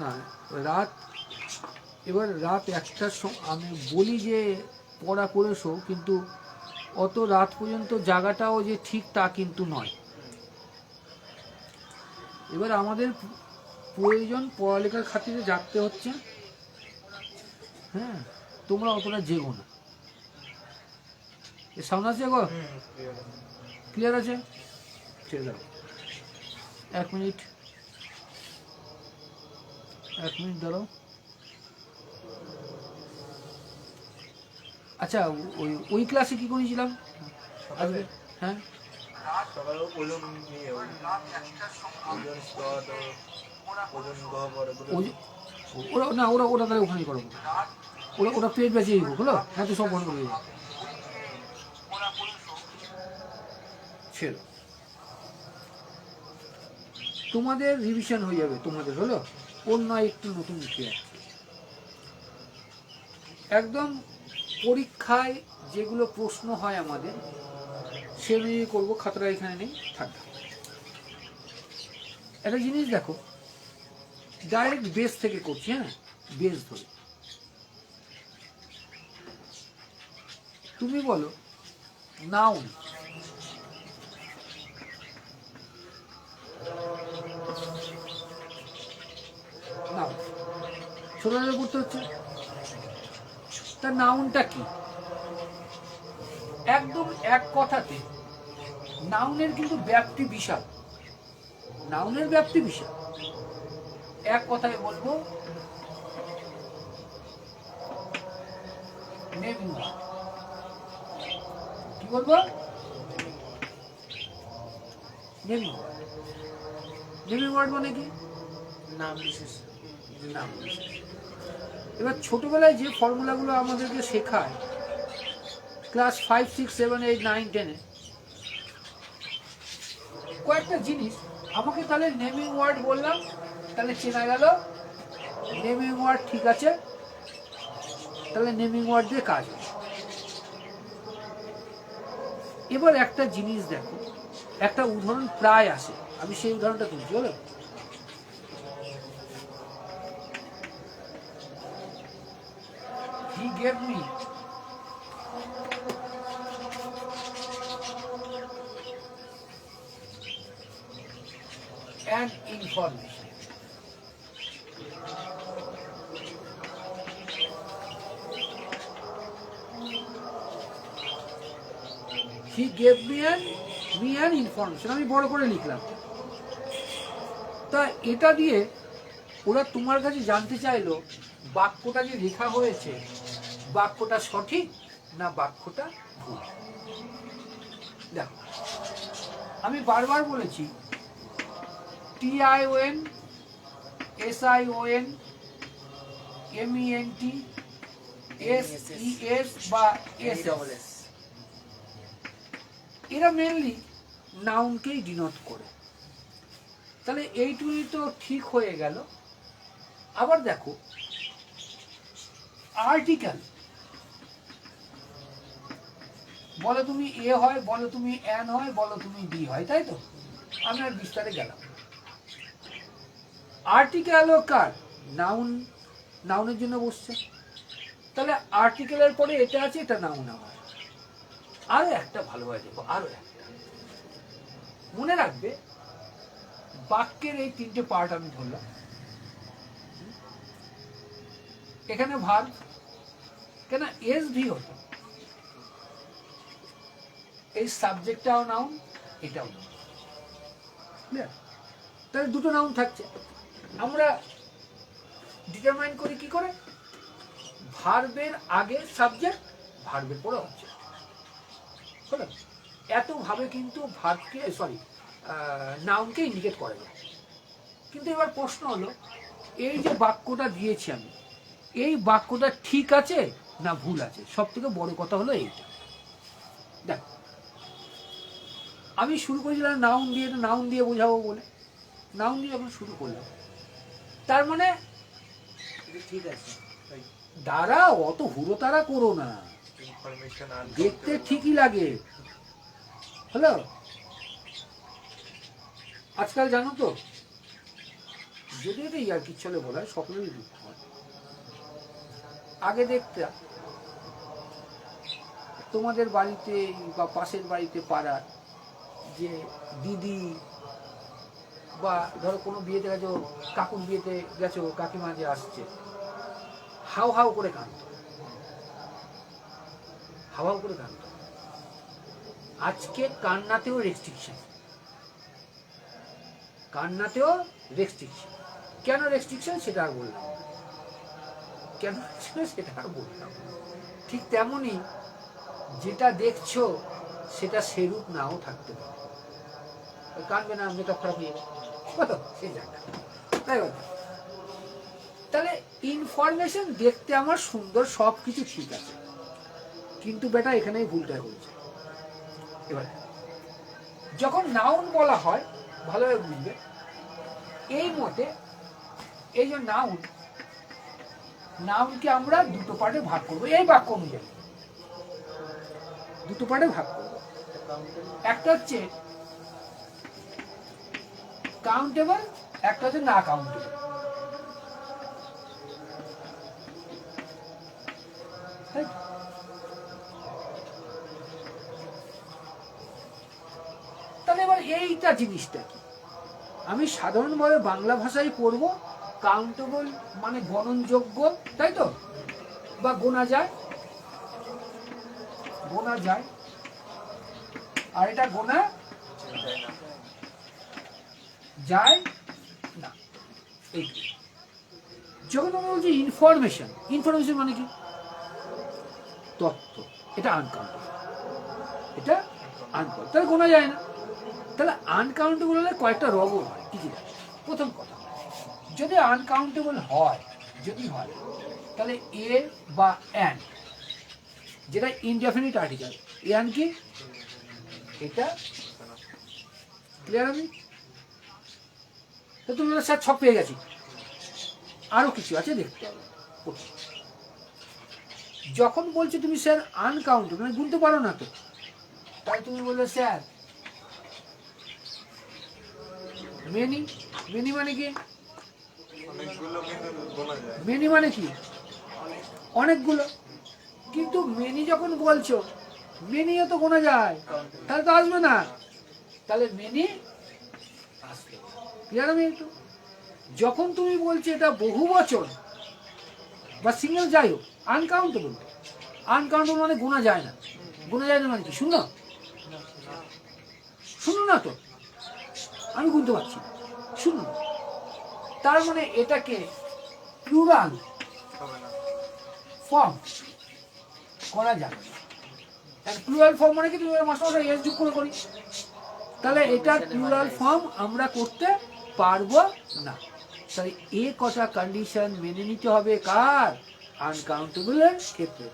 না রাত, এবার রাত 1টার সময় আমি বলি যে পড়া করেছো, কিন্তু অত রাত পর্যন্ত জাগাটাও যে ঠিক তা কিন্তু নয়। এবার আমাদের প্রয়োজন পড়ালেখার খাতিরে জাগতে হচ্ছে। হ্যাঁ, তোমরা অতটা জেগো না। এর সামনে আছে গো, ক্লিয়ার আছে? ছেড়ে দাও। 1 মিনিট দাঁড়াও। আচ্ছা, ওই ক্লাসে কি করেছিলাম আজকে? হ্যাঁ, ওরা না, ওরা তাহলে ওখানেই করবো। ওরা পেট বেঁচে দিব, হলো? হ্যাঁ, তো সব বন্ধ করে দেবো। ছেড়ো, তোমাদের রিভিশন হয়ে যাবে তোমাদের, হলো? অন্য একটু নতুন লিখে যাচ্ছে একদম। পরীক্ষায় যেগুলো প্রশ্ন হয় আমাদের সেগুলি করবো। খাতাটা এখানে নেই, থাকবে। একটা জিনিস দেখো, ডাইরেক্ট বেস থেকে করছি। হ্যাঁ, বেস ধরে তুমি বলো নাউন। নাউন ছোটবেলায় পড়তে হচ্ছে, তার নাউনটা কি? একদম এক কথাতে নাউনের কিন্তু ব্যাপ্তি বিশাল। নাউনের ব্যাপ্তি বিশাল। এক কথায় বলবো নেমিং ওয়ার্ড। কি বলবো? Naming word. নেমিং ওয়ার্ড মানে কি? নাম বিশেষ। নাম বিশেষ। এবার ছোটবেলায় যে ফর্মুলাগুলো আমাদেরকে শেখায় ক্লাস 5, 6, 7, 8, 9, 10-এ, কয়েকটা জিনিস আমাকে তাহলে নেমিং ওয়ার্ড বললাম, তাহলে চেনা গেল নেমিং ওয়ার্ড ঠিক আছে, তাহলে নেমিং ওয়ার্ড দিয়ে কাজ হবে। এবার একটা জিনিস দেখো, একটা উদাহরণ প্রায় আসে, আমি সেই উদাহরণটা তুলছি, হলো? He gave me an information. He gave me an information. আমি বড় করে লিখলাম। তা এটা দিয়ে ওরা তোমার কাছে জানতে চাইলো বাক্যটা যে লেখা হয়েছে বাক্যটা সঠিক না বাক্যটা ভুল। দেখো, আমি বারবার বলেছি TION, SION, MENT, SES বা SSS, এরা মেনলি নাউনকেই ডিনোট করে। তাহলে এইটুকুই তো ঠিক হয়ে গেল। আবার দেখো, আর্টিকেল বলো তুমি এ হয়, বলো তুমি অ্যান হয়, বলো তুমি বি হয়, তাই তো? আমি আর বিস্তারে গেলাম। আর্টিকেল ও কার নাউন, নাউনের জন্য বসছে। তাহলে আর্টিকেলের পরে এটা আছে, এটা নাউন। আমার আরো একটা ভালোভাবে দেখো, আরো একটা মনে রাখবে। বাক্যের এই 3টে পার্ট আমি ধরলাম। এখানে ভার্ব, কেন এসভি হতো, এই সাবজেক্টটাও নাউন, এটাও নাউন। তাহলে দুটো নাউন থাকছে। আমরা ডিটারমাইন করি কি করে? ভার্বের আগে সাবজেক্ট, ভার্বের পরে অবজেক্ট, হলো? এত ভাবে কিন্তু ভার্বকে, সরি, নাউনকে ইন্ডিকেট করা যায়। কিন্তু এবার প্রশ্ন হলো, এই যে বাক্যটা দিয়েছি আমি, এই বাক্যটা ঠিক আছে না ভুল আছে? সব থেকে বড় কথা হলো এইটা। দেখ, আমি শুরু করেছিলাম নাউন দিয়ে, নাউন দিয়ে বোঝাবো বলে, নাউন দিয়ে যখন শুরু করলাম, তার মানে ঠিক আছে দাঁড়াও, অত হুড়োতাড়া করো না, দেখতে ঠিকই লাগে, হলো? আজকাল জানো তো যদি এটা ইয়ার্কির ছলে বলা হয়, সকলেরই দুঃখ হয়। আগে দেখতাম তোমাদের বাড়িতে বা পাশের বাড়িতে পাড়ার যে দিদি বা ধরো কোনো বিয়েতে গেছো, কাকুর বিয়েতে গেছো, কাকিমা যে আসছে, হাউ হাউ করে কাঁদত, হাউ হাউ করে কাঁদত। আজকে কান্নাতেও রেস্ট্রিকশন, কান্নাতেও রেস্ট্রিকশন। কেন রেস্ট্রিকশন সেটা আর বললাম, কেন সেটা আর বললাম। ঠিক তেমনই যেটা দেখছো সেটা সেরূপ নাও থাকতে পারে, কাঁদবে না, মেকআপ খারাপ হয়ে যাবে, সেই জায়গা। তাই বলতে তাহলে ইনফরমেশন দেখতে আমার সুন্দর, সব কিছু ঠিক আছে, কিন্তু বেটা এখানেই ভুলটা হয়েছে। এবার যখন নাউন বলা হয়, ভালোভাবে বুঝবে, এই মতে এই যে নাউন, নাউনকে আমরা দুটো পার্টে ভাগ করবো, এই বাক্য অনুযায়ী দুটো পার্টে ভাগ করবো। একটা হচ্ছে কাউন্টেবল, একটা হচ্ছে না কাউন্টেবল। তাহলে এবার এইটা জিনিসটা কি, আমি সাধারণভাবে বাংলা ভাষায় পড়বো, কাউন্টেবল মানে গণনযোগ্য, তাই তো, বা গোনা যায়, গোনা যায়, আর এটা গোনা যায় না। এই যখন আমরা বলছি ইনফরমেশন, ইনফরমেশন মানে কি, তথ্য, এটা আনকাউন্টেবল, এটা আনকাউন্টেবল, তাহলে গোনা যায় না। তাহলে আনকাউন্টেবল হলে কয়েকটা রোগও হয়, কি কি? প্রথম কথা, যদি আনকাউন্টেবল হয়, যদি হয়, তাহলে এ বা অ্যান, যেটা ইনডেফিনিট আর্টিকেল, অ্যান কি, এটা ক্লিয়ার হবে? তো তুমি স্যার ছক পেয়ে গেছি, আরো কিছু আছে দেখতে হবে। যখন বলছো তুমি স্যার আনকাউন্টেবল, মানে গুনতে পারো না তো, তাই তুমি বললে স্যার মেনি, মেনি মানে কি, মেনি মানে কি, অনেকগুলো, কিন্তু মেনি যখন বলছো, মেনিও তো গোনা যায়, তাহলে তো আসবে না, তাহলে মেনি আসবে। ক্লিয়ার আমি একটু, যখন তুমি বলছো এটা বহু বচন বা সিঙ্গেল, যাই হোক, আনকাউন্টেবল, আনকাউন্টেবল মানে গোনা যায় না, গোনা যায় না মানে কি, শুনো শুনো না তো, আমি গুনতে পারছি, শুনুন, তার মানে এটাকে প্লুরাল ফর্ম করা যাবে না। প্লুরাল ফর্ম মানে কি, তুমি মাস্টার এস যোগ করে করি, তাহলে এটা প্লুরাল ফর্ম আমরা করতে পারবো না। তাহলে এ কটা কন্ডিশন মেনে নিতে হবে কার, আনকাউন্টেবলের ক্ষেত্রে।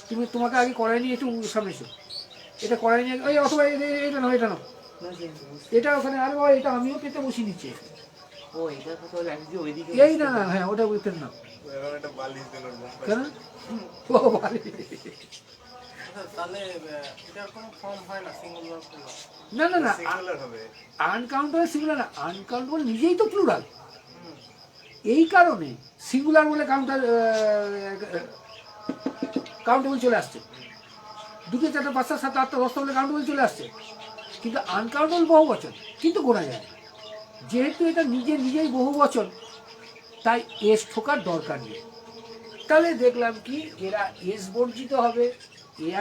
তুমি তোমাকে আগে করাই নিয়ে একটু সামনে এসো, এটা করাই নিয়ে, ওই অথবা এটা নাও, এটা নাও, এটা ওখানে, আরে বাবা এটা আমিও পেতে বসিয়ে নিচ্ছি, এই না না, হ্যাঁ ওটা উইথের নাও, কেন ও বালি, না না না, আনকাউন্টেবল সিঙ্গুলার না, আনকাউন্টেবল নিজেই তো প্লুরাল, এই কারণে সিঙ্গুলার বলে কাউন্টেবল চলে আসছে, দুটো চারটে পাঁচটা সাতটা আটটা দশটা বলে কাউন্টেবল চলে আসছে, কিন্তু আনকাউন্টেবল বহু বচন, কিন্তু গোনা যায় না। যেহেতু এটা নিজেই বহু বচন, তাই এস ঠোকার দরকার নেই। তাহলে দেখলাম কি, এরা এস বর্জিত হবে,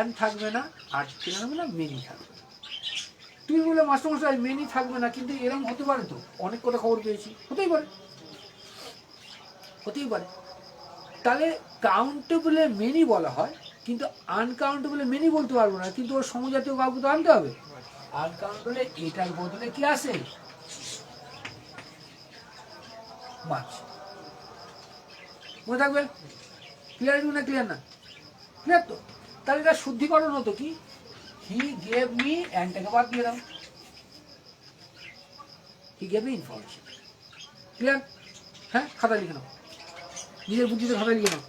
এন থাকবে না, আর থাকবে না, মেনি থাকবে। তুমি বলে মাস্টারমশাই মেনি থাকবে না, কিন্তু এরকম হতে পারে তো, অনেক কটা খবর পেয়েছি, হতেই পারে, হতেই পারে। তাহলে কাউন্টেবলে মেনি বলা হয়, কিন্তু আনকাউন্টেবলে মেনি বলতে পারবো না, কিন্তু ওর সমজাতীয় কাউকে তো আনতে হবে। আনকাউন্টেবলে এটার বদলে কি আসে, মাছ। মনে থাকবে? ক্লিয়ার না, ক্লিয়ার না, ক্লিয়ার তো? তাহলে এটা শুদ্ধিকরণ হতো কি, হি গেভ মি, অ্যান্ডটাকে বাদ দিয়ে দাও, he gave me information. Clear? হ্যাঁ, খাতা লিখে নাও, নিজের বুদ্ধিতে খাতা লিখে নাও।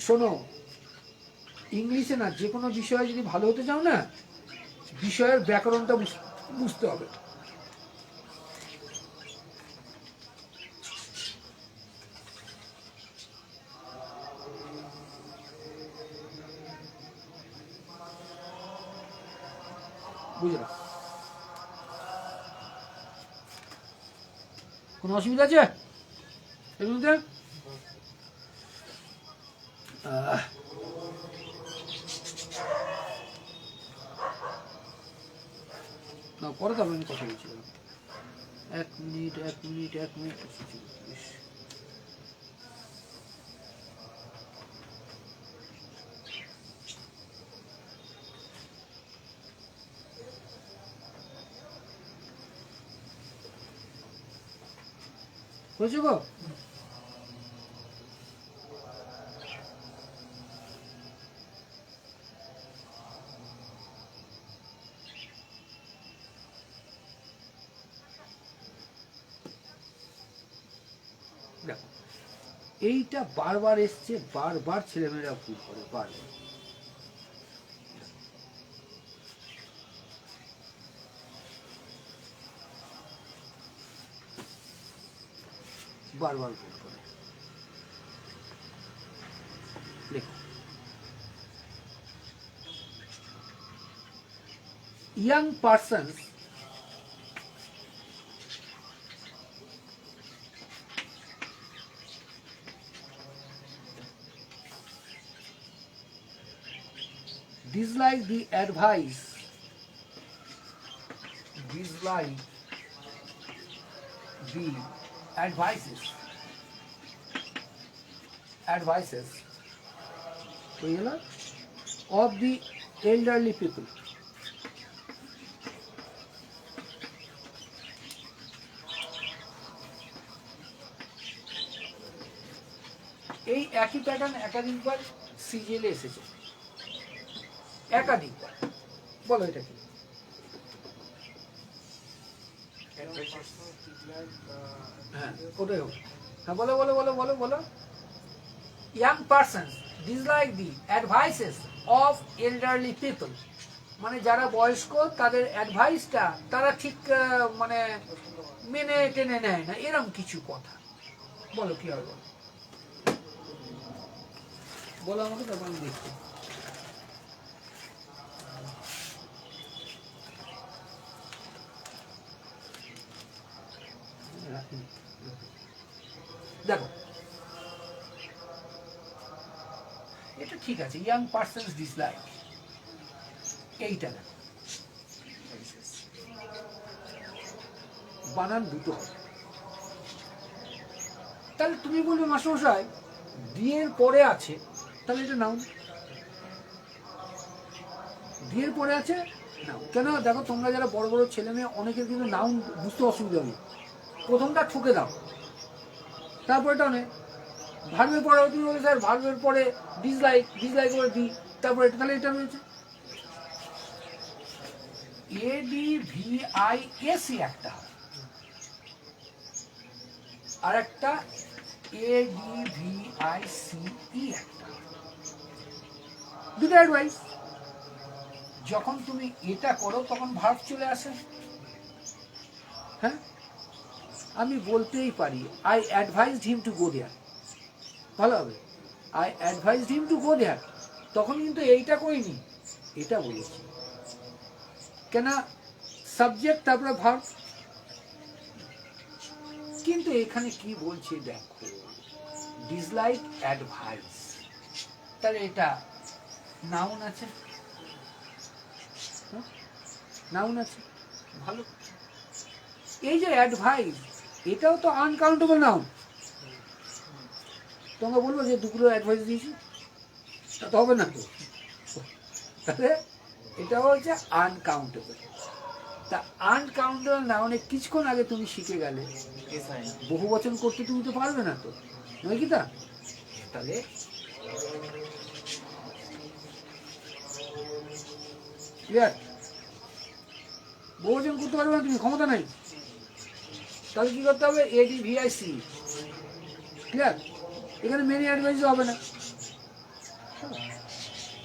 শোনো, ইংলিশে না, যে কোনো বিষয়ে যদি ভালো হতে চাও না, বিষয়ের ব্যাকরণটা বুঝতে হবে। বুঝলাম। কোনো অসুবিধা আছে এর মধ্যে? না পরে তো আমি কথা বলছিলাম। 1 মিনিট হয়েছে গো? দেখো এইটা বারবার এসছে, বারবার ছেলেমেয়েরা ভুল করে, বারবার ভুল করে। দেখো young persons dislike the advices of the elderly people. এই একই প্যাটার্ন একাধিকবার সিজিএলে এসেছে, একাধিকবার। বলো এটা কি? হ্যাঁ ওটাই হোক। হ্যাঁ বলো বলো বলো বলো বলো। Young persons dislike the advises of elderly people, মানে যারা বয়স্ক তাদের অ্যাডভাইসটা তারা ঠিক মানে মেনে টেনে নেয় না, এরকম কিছু কথা। বলো কি হবে? বলো আমাকে, তারপর আমি দেখছি। দেখো এটা ঠিক আছে, ইয়াং পারসনস ডিসলাইক, এইটা দেখো বানান দুটো। তাহলে তুমি বলবে মাস্টারমশাই দিয়ের পরে আছে, তাহলে এটা নাউন। দিয়ের পরে আছে নাউন কেন? দেখো তোমরা যারা বড় বড় ছেলে মেয়ে, অনেকের কিন্তু নাউন বুঝতে অসুবিধা হবে। প্রথমটা ঠুকে দাও, তারপরেটা নেই। ভার্বের পরে তুমি বলে স্যার ভার্বের পরে ডিসলাইক, ডিসলাইক করে দিই, তারপরে এটা, তাহলে এটা রয়েছে ADVISE একটা, আর একটা ADVICE একটা, দুটো অ্যাডভাইস। যখন তুমি এটা করো তখন ভার্ব চলে আসে। হ্যাঁ আমি বলতেই পারি I advised him to go there, ভালো হবে। I advised him to go there, তখন কিন্তু এইটা করিনি, এটা বলেছি। কেন? সাবজেক্ট তারপরে ভার্ব। কিন্তু এখানে কি বলছে দেখো, ডিসলাইক অ্যাডভাইস, তাহলে এটা নাউন আছে, নাউন আছে, ভালো। এই যে অ্যাডভাইস, এটাও তো আনকাউন্টেবল নাউন। তোমরা বলবো যে দুপুরে অ্যাডভাইস দিয়েছি, তা তো হবে না তো। তাহলে এটা হচ্ছে আনকাউন্টেবল। তা আনকাউন্টেবল নাউনে কিছুক্ষণ আগে তুমি শিখে গেলে বহু বচন করতে তুমি তো পারবে না তো, নয় কি? তা তাহলে ক্লিয়ার? বহু বচন করতে পারবে না তুমি, ক্ষমতা নাই। তাহলে কি করতে হবে? ADVIC, clear? এখানে মেনি অ্যাডভাইস হবে না।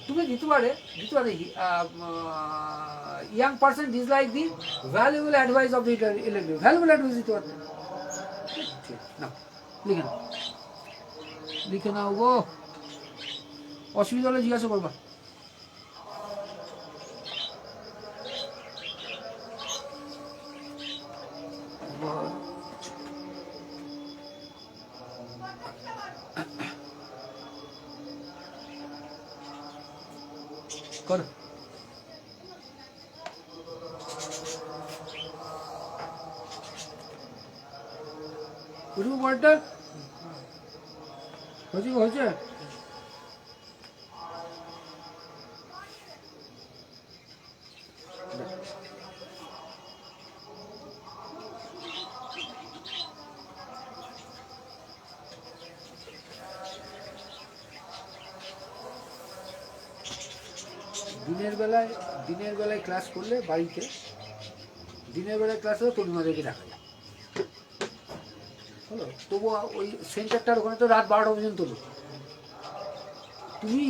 তুমি দিতে পারে young person dislike the valuable advice of the elderly, valuable advice দিতে পারতে। না লিখে নাও, লিখে নাও গো, অসুবিধা হলে জিজ্ঞাসা করবা। করো। উঠবো পরেরটা হয়েছে হয়েছে। দিনের বেলায় ক্লাস করলে বাড়িতে দিনের বেলায় ক্লাস হলে পূর্ণিমাদেরকে দেখা যায়, হলো। তবু ওই সেন্টারটার ওখানে তো রাত 12টা পর্যন্ত লোক। তুমি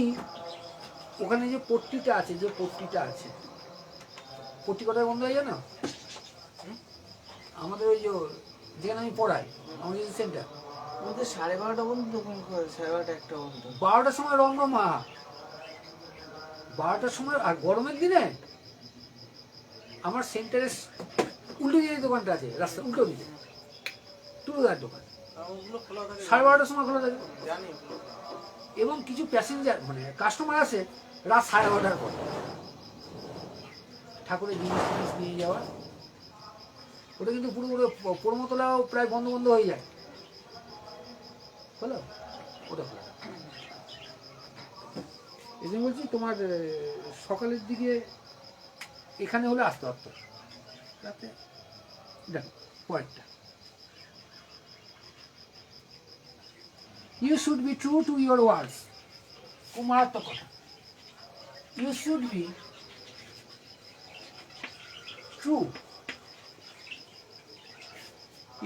ওখানে যে পট্টিটা আছে, পট্টি কটায় বন্ধ হয়ে যায় না আমাদের, ওই যেখানে আমি পড়াই, আমাদের যে সেন্টার, আমাদের 12:30 পর্যন্ত দোকান খোলা, 12:30 1টা পর্যন্ত। 12টার সময় রমরমা, 12টার সময়। আর গরমের দিনে আমার সেন্টারে উল্টো দিকে দোকানটা আছে, রাস্তা উল্টো দিকে টুলুদার দোকান, 12:30টার সময় খোলা থাকে। এবং কিছু প্যাসেঞ্জার মানে কাস্টমার আসে রাত 12:30টার পর, ঠাকুরের জিনিস নিয়ে যাওয়া। ওটা কিন্তু পুরো প্রমতলাও প্রায় বন্ধ হয়ে যায়, হলো। ওটা খোলা। এই জন্য বলছি তোমার সকালের দিকে এখানে হলে আসতে পারতো, রাতে দেখো পরেরটা। You should be true to your words. খুব মারাত্মক কথা। You should be true.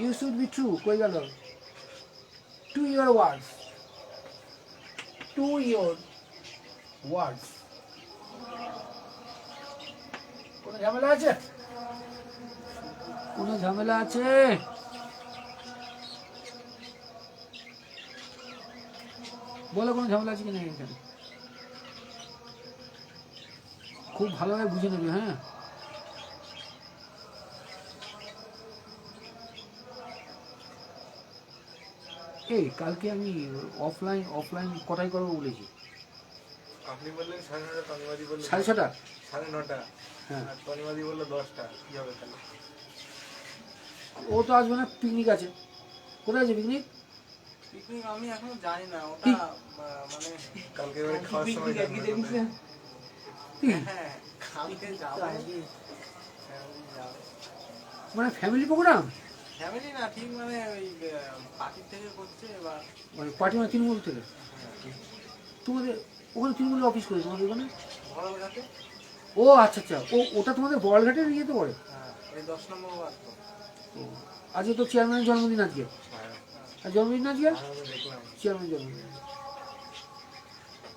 You should be true. কই গেল? To your words. To your words. কোনো ঝামেলা আছে? কোনো ঝামেলা আছে? বলো কোনো ঝামেলা আছে কি না এখানে? খুব ভালোভাবে বুঝে নেবে, হ্যাঁ। এই কালকে আমি অফলাইন কটাই করবো বলেছি? আপনি বললেন 9:30, তনিমাদি বললেন 9:30, 9:30। হ্যাঁ, আর তনিমাদি বললো 10টা। কি হবে তাহলে? ও তো আসবে না, পিকনিক আছে। কোথায় আছে পিকনিক? পিকনিক আমি এখনো জানি না, ওটা মানে কালকে এবারে খাওয়ার সময় জানবো। হ্যাঁ, কালকে যাবো। মানে ফ্যামিলি প্রোগ্রাম? ফ্যামিলি না, ঠিক মানে ওই পার্টি থেকে করছে এবার। মানে পার্টি মানে তৃণমূল থেকে? তোমাদের ওখানে তৃণমূলের অফিস করে তোমাদের ওখানে? বড়ঘাটে। ও আচ্ছা আচ্ছা, ওটা তোমাদের বড়ঘাটের ইয়েতে পড়ে? হ্যাঁ, এই 10 নম্বর ওয়ার্ড তো। ও, আজকে তো চেয়ারম্যানের জন্মদিন আজকে। আর জন্মদিন আজকে? দেখলাম চেয়ারম্যানের জন্মদিন।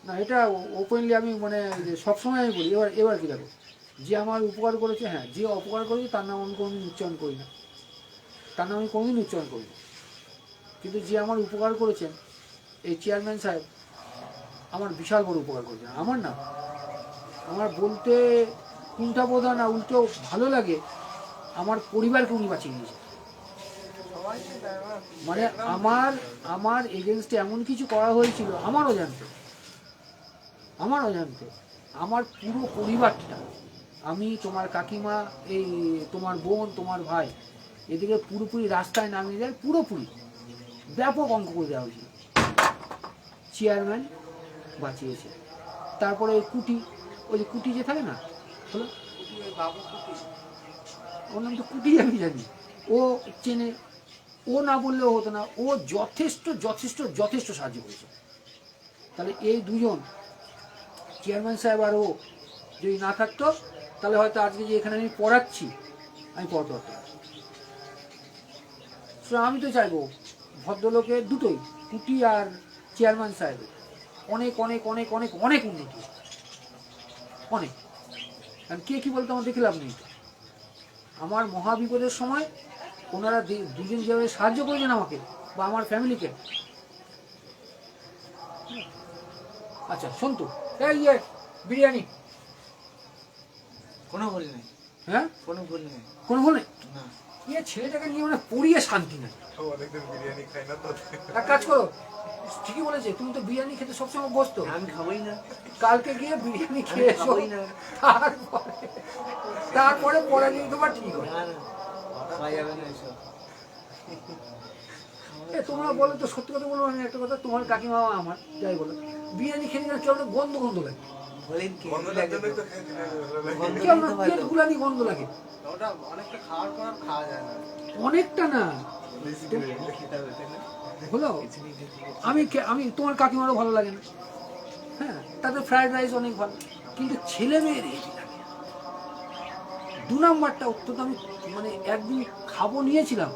না, এটা ওপেনলি আমি মানে সবসময় আমি বলি। এবার কি দেখো, যে আমার উপকার করেছে, হ্যাঁ, যে অপকার করেছে তার নাম আমি কোনোদিন উচ্চারণ করি না, কিন্তু যে আমার উপকার করেছেন, এই চেয়ারম্যান সাহেব আমার বিশাল বড় উপকার করেছেন। আমার না, আমার বলতে কোনটা বোধ হয় না, উল্টো ভালো লাগে, আমার পরিবারকে উনি বাঁচিয়ে দিয়েছেন। মানে আমার এগেনস্টে এমন কিছু করা হয়েছিল আমার অজান্তে, আমার পুরো পরিবারটা, আমি, তোমার কাকিমা, এই তোমার বোন, তোমার ভাই, এদিকে পুরোপুরি রাস্তায় নামিয়ে দেয়, পুরোপুরি ব্যাপক অঙ্ক করে দেওয়া হয়েছিল। চেয়ারম্যান বাঁচিয়েছে। তারপরে ওই যে কুটি যে থাকে না, হলো, ওর নাম তো কুটি, আমি জানি। ও চেনে, ও না বললেও হতো না, ও যথেষ্ট সাহায্য করেছে। তাহলে এই দুজন, চেয়ারম্যান সাহেব আর ও, যদি না থাকতো তাহলে হয়তো আজকে যে এখানে আমি পড়াচ্ছি, আমি পড়াতে পারতাম। আমি তো চাইবো ভদ্রলোকের দুটোই, কুটি আর চেয়ারম্যান সাহেবের অনেক অনেক অনেক অনেক অনেক উন্নতি, অনেক। কারণ কে কী বলতো আমার দেখে লাভ নেই। আমার মহাবিপদের সময় ওনারা দুজন যেভাবে সাহায্য করেছেন আমাকে বা আমার ফ্যামিলিকে। আচ্ছা সন্তু, এই বিরিয়ানি কোনো ভুল নেই। হ্যাঁ, কোনো ভুল নেই। কোনো ভুল নেই? না। ছেলেটাকে নিয়ে মানে পড়িয়ে শান্তি নাই। অনেকদিন বিরিয়ানি খাই না তো। এক কাজ করো, ঠিকই বলেছে, তুমি তো বিরিয়ানি খেতে সবসময় বসতো, আমি খাবোই না, কালকে গিয়ে বিরিয়ানি খেয়ে এসো, খাবোই না। তারপরে পরে নিয়ে তোমার ঠিক হয়। না না, খাওয়া যাবে না এসব। তোমরা বলো তো, সত্যি কথা বলবো, আমি একটা কথা, তোমার কাকিমা আমার যাই বলো, বিরিয়ানি খেতে গেলে চলো গন্ধ গন্ধ লাগে, বলেন কি? গন্ধটার জন্যই তো খেতে ভালো লাগে। গন্ধ কেমন তো ভালো। পেট গুলানি গন্ধ লাগে, ওটা অনেকটা খাওয়ার পর আর খাওয়া যায় না। অনেকটা না বেশি করে খেতে হবে, তাই না? হলো। খিচুড়ি খেতে হবে। আমি তোমার কাকিমারও ভালো লাগে না, হ্যাঁ, তাদের ফ্রাইড রাইস অনেক ভালো, কিন্তু ছেলে মেয়ের এই লাগে। 2 নাম্বারটা অত্যন্ত, আমি মানে একদিন খাবো নিয়েছিলাম,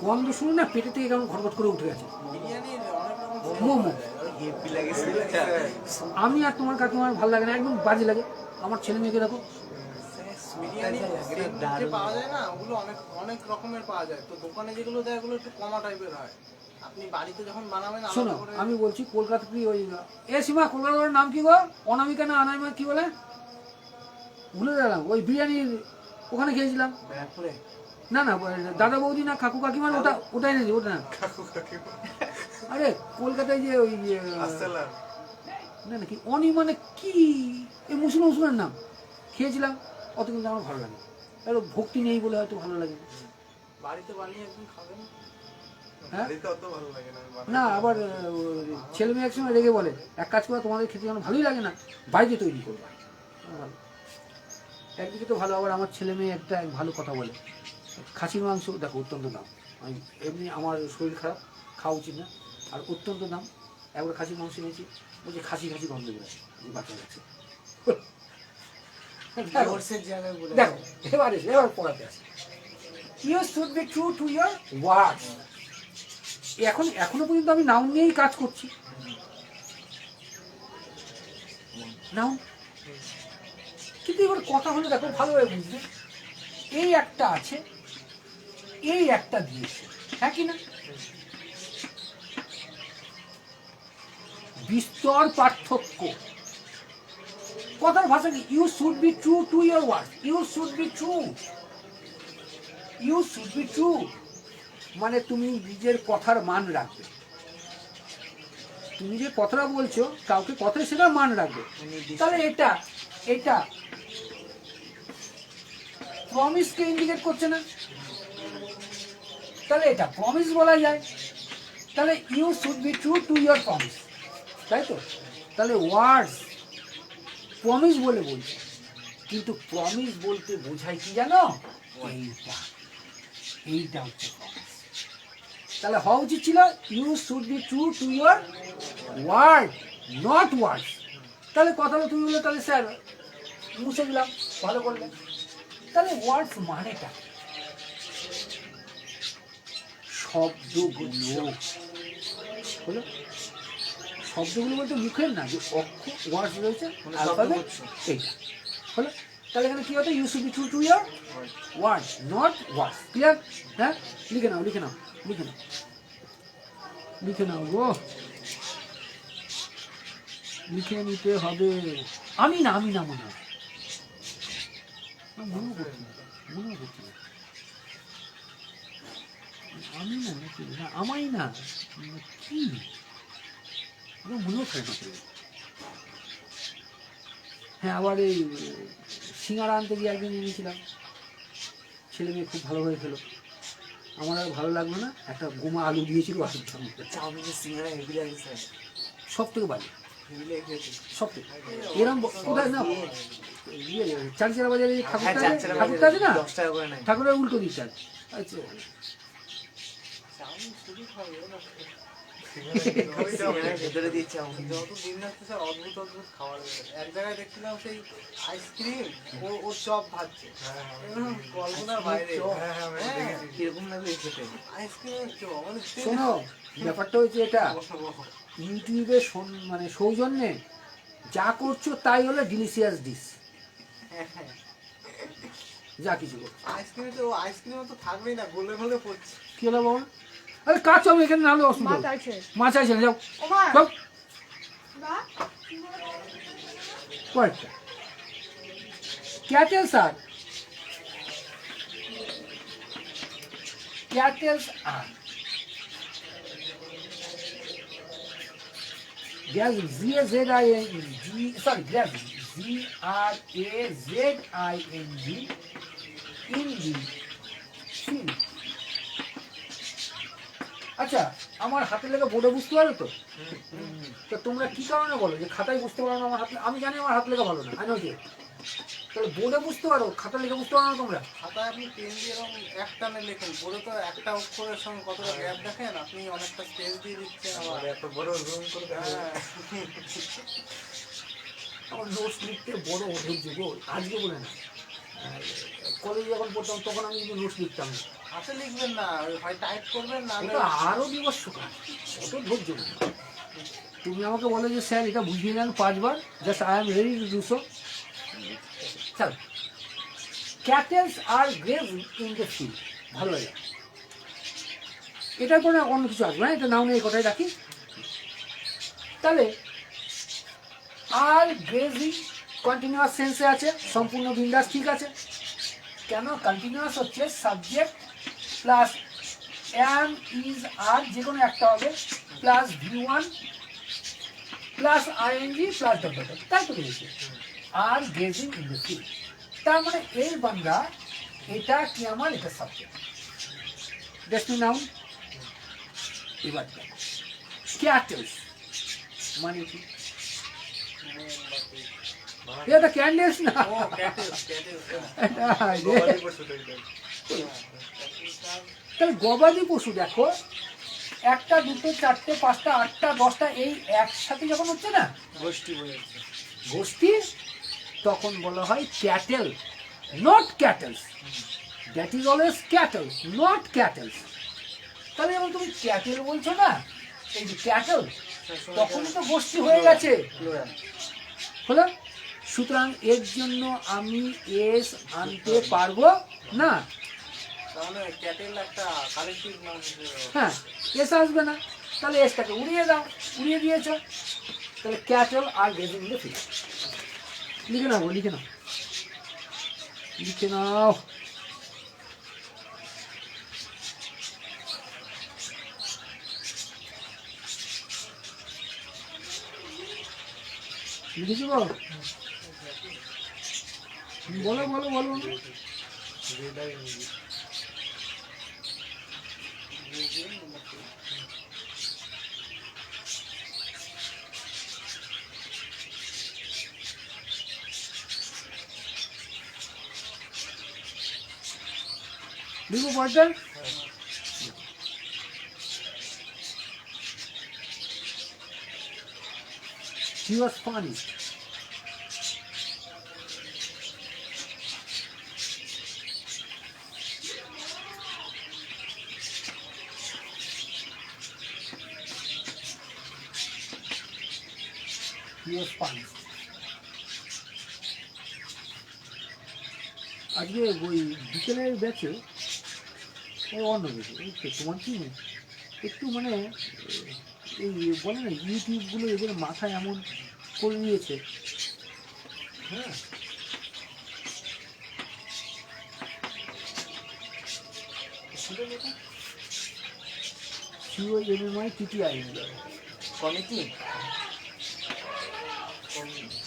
গন্ধ শুনে না পেটে থেকে কেমন ঘটঘট করে উঠে গেছে। বিরিয়ানির অনেক রকম মোমো হেভি লাগে স্মেলটা। আমি আর তোমার কাকিমার ভালো লাগে না, একদম বাজে লাগে। আমার ছেলে মেয়েকে দেখো, বিরিয়ানি লাগে না, যে দারুণ। পাওয়া যায় না, ওগুলো অনেক অনেক রকমের পাওয়া যায়। তো দোকানে যেগুলো দেয় ওগুলো একটু কমা টাইপের হয়। আপনি বাড়িতে যখন বানাবেন শোনো আলাদা করে আমি বলছি, কলকাতা কি ওই সীমা, কলকাতার নাম কি গো, অনামিকা না আনামিকা কি বলে, ভুলে গেলাম, ওই বিরিয়ানির ওখানে খেয়েছিলাম। ব্যাপারে না না, দাদা বৌদি না কাকু কাকিমার, ওটাই নাকি, ওটা না। আরে কলকাতায় যে ওই আসসালাম। না নাকি অনি মানে কি, এই মুসলিমের নাম খেয়েছিলাম, অত কিন্তু আমার ভালো লাগে, আর ভক্তি নেই বলে হয়তো ভালো লাগে না। বাড়িতে বানিয়ে একদিন খাবেন। হ্যাঁ? বাড়িতে অত ভালো লাগে না। না আবার ছেলে মেয়ে একসময় রেগে বলে, এক কাজ করে, তোমাদের খেতে যেন ভালোই লাগে না, বাড়িতে তৈরি করবা। ভালো, একদিকে তো ভালো, আবার আমার ছেলে মেয়ে একটা ভালো কথা বলে, খাসির মাংস দেখো অত্যন্ত দাম, আমি এমনি আমার শরীর খারাপ, খাওয়া উচিত না, আর অত্যন্ত দাম। একবার খাসির মাংস নিয়েছি, বলছে খাসি খাসি গন্ধ বেরোয়, বাচ্চা যাচ্ছে। কোর্সের জায়গায় বলে দেখো এবার পড়াতে আসে, you should be true to your words. এখনো পর্যন্ত আমি নাউন নিয়েই কাজ করছি, নাউন। কিন্তু এবার কথা হলো, দেখো ভালোভাবে বুঝবে, এই একটা আছে, এই একটা দিয়েছে, হ্যাঁ কি না, বিস্তর পার্থক্য। কথার ভাষা কি, you should be true to your word, you should be true, you should be true মানে তুমি নিজের কথার মান রাখবে, তুমি যে কথাটা বলছো কাউকে কথায়, সেটা মান রাখবে। তাহলে এটা প্রমিসকে ইন্ডিকেট করছে না, তাহলে এটা প্রমিস বলা যায়। তাহলে you should be true to your promise, তাই তো। তাহলে ওয়ার্ডস প্রমিস বলে বলছে, কিন্তু প্রমিস বলতে বোঝায় কি জানো, এইটা হচ্ছে প্রমিস। তাহলে হওয়া উচিত ছিল, you should be true to your word, not words. তাহলে কথাটা তুমি বললে, তাহলে স্যার মুছে দিলাম, ভালো করলে। তাহলে ওয়ার্ডস মানেটা শব্দগুলো, হলো শব্দগুলো বলতে মুখের না, যে অক্ষর ওয়ার্ডস রয়েছে, অ্যালফাবেট, এইটা হলো। তাহলে এখানে কি হতো, you should be true to your word, not words. Clear? হ্যাঁ, লিখে নাও লিখে নাও লিখে নাও লিখে নাও গো, লিখে নিতে হবে। আমি না মনে হয়, মনেও করছি না, আমি না নাকি না, আমাই না, কি মনেও থাকে না। হ্যাঁ, আবার এই সিঙ্গারা আনতে গিয়ে একদিন নিয়েছিলাম, ছেলে মেয়ে খুব ভালোভাবে খেলো, আমার আর ভালো লাগলো না, একটা গোমা আলু দিয়েছিল, চাউমিনের সিঙ্গারা হেভি লাগে স্যার, সব থেকে বাজে, হেভি লাগে খেতে। সব থেকে এরকম কোথায় না, ইয়ে চারচারা বাজারে যে হ্যাঁ, চারচারা ঠাকুরটা আছে না, 10 টাকা করে নেয়। ঠাকুরের উল্টো দিকটা আছে। আচ্ছা, চাউমিন শুধু খাবে না। সিঙ্গারার ভেতরে দিয়ে চাউমিন। যত দিন যাচ্ছে স্যার অদ্ভুত অদ্ভুত খাবার বেরোয়। এক জায়গায় দেখছিলাম সেই আইসক্রিম, ও চপ ভাজছে, কল্পনার বাইরে। হ্যাঁ, কিরকম লাগবে খেতে? আইসক্রিমের চপ মানে শোনো, ব্যাপারটা হচ্ছে এটা, ইউটিউবে মানে সৌজন্যে যা করছো তাই হলো ডিলিশিয়াস ডিশ, যা কিছু করছো। আইসক্রিম তো থাকবেই না, গোলে গোলে পড়ছে। কি হলো বাবা? আরে কাজ আমি এখানে নাহলে অসুবিধা, মাছ আছে না, যাও যাও, কয়েকটা cattle sir, ক্যাটেলস R গ্রাজিং, GRAZING in the field. আচ্ছা, আমার হাতের লেখা বোর্ডে বুঝতে পারো তো? তো তোমরা কি কারণে বলো যে খাতায় বুঝতে পারো না আমার হাত? আমি জানি আমার হাত লেখা ভালো না, আই নো যে, তাহলে বোর্ডে বুঝতে পারো, খাতা লেখা বুঝতে পারো না তোমরা? খাতায় আপনি পেন দিয়ে এরকম এক টানে লেখেন, বোর্ডে তো একটা অক্ষরের সঙ্গে কতটা গ্যাপ দেখেন, আপনি অনেকটা স্পেস দিয়ে দিচ্ছেন আবার। এত বড় জুম করে দেখা যায়। হ্যাঁ। আমার নোটস লিখতে বড় অধৈর্য গো, আজকে বলে না, কলেজে যখন পড়তাম তখন আমি কিন্তু নোটস লিখতাম না, হাতে লিখবেন না, হয় টাইপ করবেন না ওটা আরও বিবস্ত কাজ, অত ধৈর্য না। তুমি আমাকে বলো যে স্যার এটা বুঝিয়ে নেন 5 বার, just I am ready to do so. চল, ক্যাটেলস আর গ্রেজিং ইন দ্য ফিল্ড, ভালো লাগে। এটার পরে অন্য কিছু আসবে না, এটা নাও নিয়ে এই কথাই রাখি। তাহলে আর গ্রেজিং কন্টিনিউয়াস সেন্সে আছে, সম্পূর্ণ বিন্দাস ঠিক আছে। কেন কন্টিনিউয়াস হচ্ছে subject plus am is are যে কোনো একটা হবে plus V1 plus ING plus dot, তাই তো বলেছে are grazing in the field. তার মানে এই বাংলা এটা কি আমার, এটা সাবজেক্ট, ডেস্টিনি নাউন। এবার ক্যাটেলস মানে কি? এটা ক্যান্ডেলস না, ও ক্যাটেলস, গবাদি পশুটা এটা। তাহলে গবাদি পশু দেখো, 1, 2, 4, 5, 8, 10 এই একসাথে যখন হচ্ছে না গোষ্ঠী বোঝাচ্ছে। গোষ্ঠী, তখন বলা হয় cattle, not cattles. That is always cattle, not cattles. তাহলে যখন তুমি ক্যাটেল বলছো না, এই যে ক্যাটেল, তখনই তো গোষ্ঠী হয়ে গেছে, হলো। সুতরাং এর জন্য আমি এস আনতে পারবো না, তাহলে ক্যাটেল একটা কালেক্টিভ নাম হিসেবে। হ্যাঁ এস আসবে না, তাহলে এসটাকে উড়িয়ে দাও, উড়িয়ে দিয়েছ, তাহলে cattle are grazing in the field. লিখে নাও, লিখে নাও, লিখে নাও। লিখেছো বলো, বলো বলো বলো। যেটা ইংলিশ। লিখো পড়তে। He was funny. He was funny. আজকে ওই বিকেলের ব্যাচে অন্য কিছু তোমার কি একটু মানে এই বলে না ইউটিউবগুলো এদের মাথায় এমন করে নিয়েছে, হ্যাঁ COMMI TTI কমিটি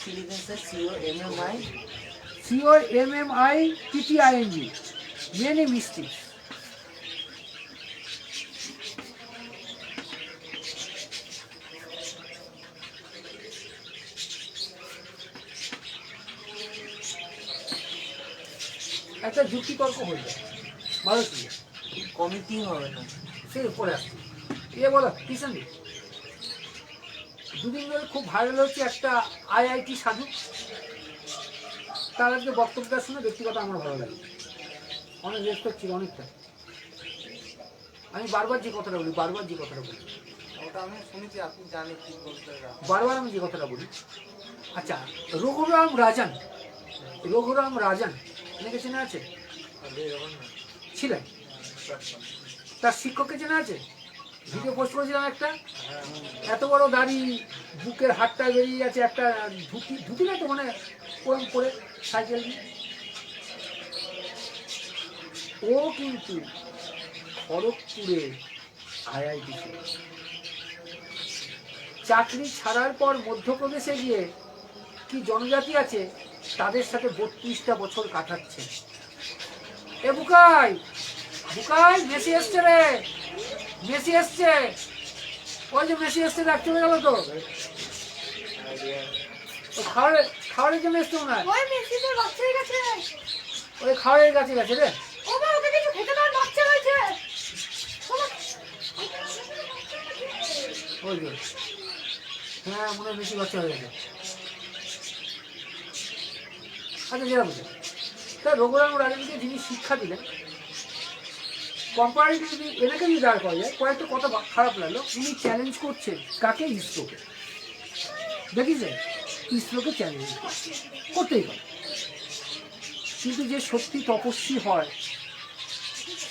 সিলিকন্সের COMMI TTING, many mistakes. একটা যুক্তিতর্ক হয়ে যায় ভালো ছিল, কমিটি হবে না। সে পরে আসছে ইয়ে বলো কিষান, দুদিন ধরে খুব ভাইরাল হচ্ছে একটা IIT সাধু, তার আজকে বক্তব্যটা শুনে ব্যক্তিগত আমার ভালো লাগে, অনেক রেসপেক্ট ছিল অনেকটা। আমি বারবার যে কথাটা বলি, ওটা আমি শুনেছি, আপনি জানেন কি বলতে। বারবার আমি যে কথাটা বলি। আচ্ছা, রঘুরাম রাজন এনেকে চেনা আছে? ছিলেন, তার শিক্ষককে চেনা আছে? ভিডিও পোস্ট করেছিলাম একটা, এত বড় দাড়ি, বুকের হাতটা বেরিয়ে যাচ্ছে, একটা ধুতি না তো মানে ওরম করে সাইকেল দিয়ে। ও কিন্তু খড়গপুরে IIT ছিল। চাকরি ছাড়ার পর মধ্যপ্রদেশে গিয়ে কি জনজাতি আছে তাদের সাথে 32টা বছর কাটাচ্ছে। এ বুকাই, বুকাই মেসি এসছে রে, মেসি এসছে, ওই যে মেসি এসছে দেখ, চলে গেল তো। খাওয়ারের জন্য এসছে মনে হয়, ওই মেসিদের বাচ্চা হয়ে গেছে। ওই খাওয়ারের কাছে গেছে রে। ও মা, ওকে কিছু খেতে দাও, বাচ্চা হয়েছে। ওই যে, হ্যাঁ মনে হয় বেশি বাচ্চা হয়ে গেছে। আচ্ছা যেটা বুঝলেন, তা রঘুরাম রাজনকে যিনি শিক্ষা দিলেন, কোম্পানিটি যদি এনাকে যদি দাঁড় করা যায়, কয়েকটা কথা খারাপ লাগলো, উনি চ্যালেঞ্জ করছেন কাকে? ইসরোকে। দেখিছেন, ইসরোকে চ্যালেঞ্জ করতেই পারে। কিন্তু যে সত্যি তপস্বী হয়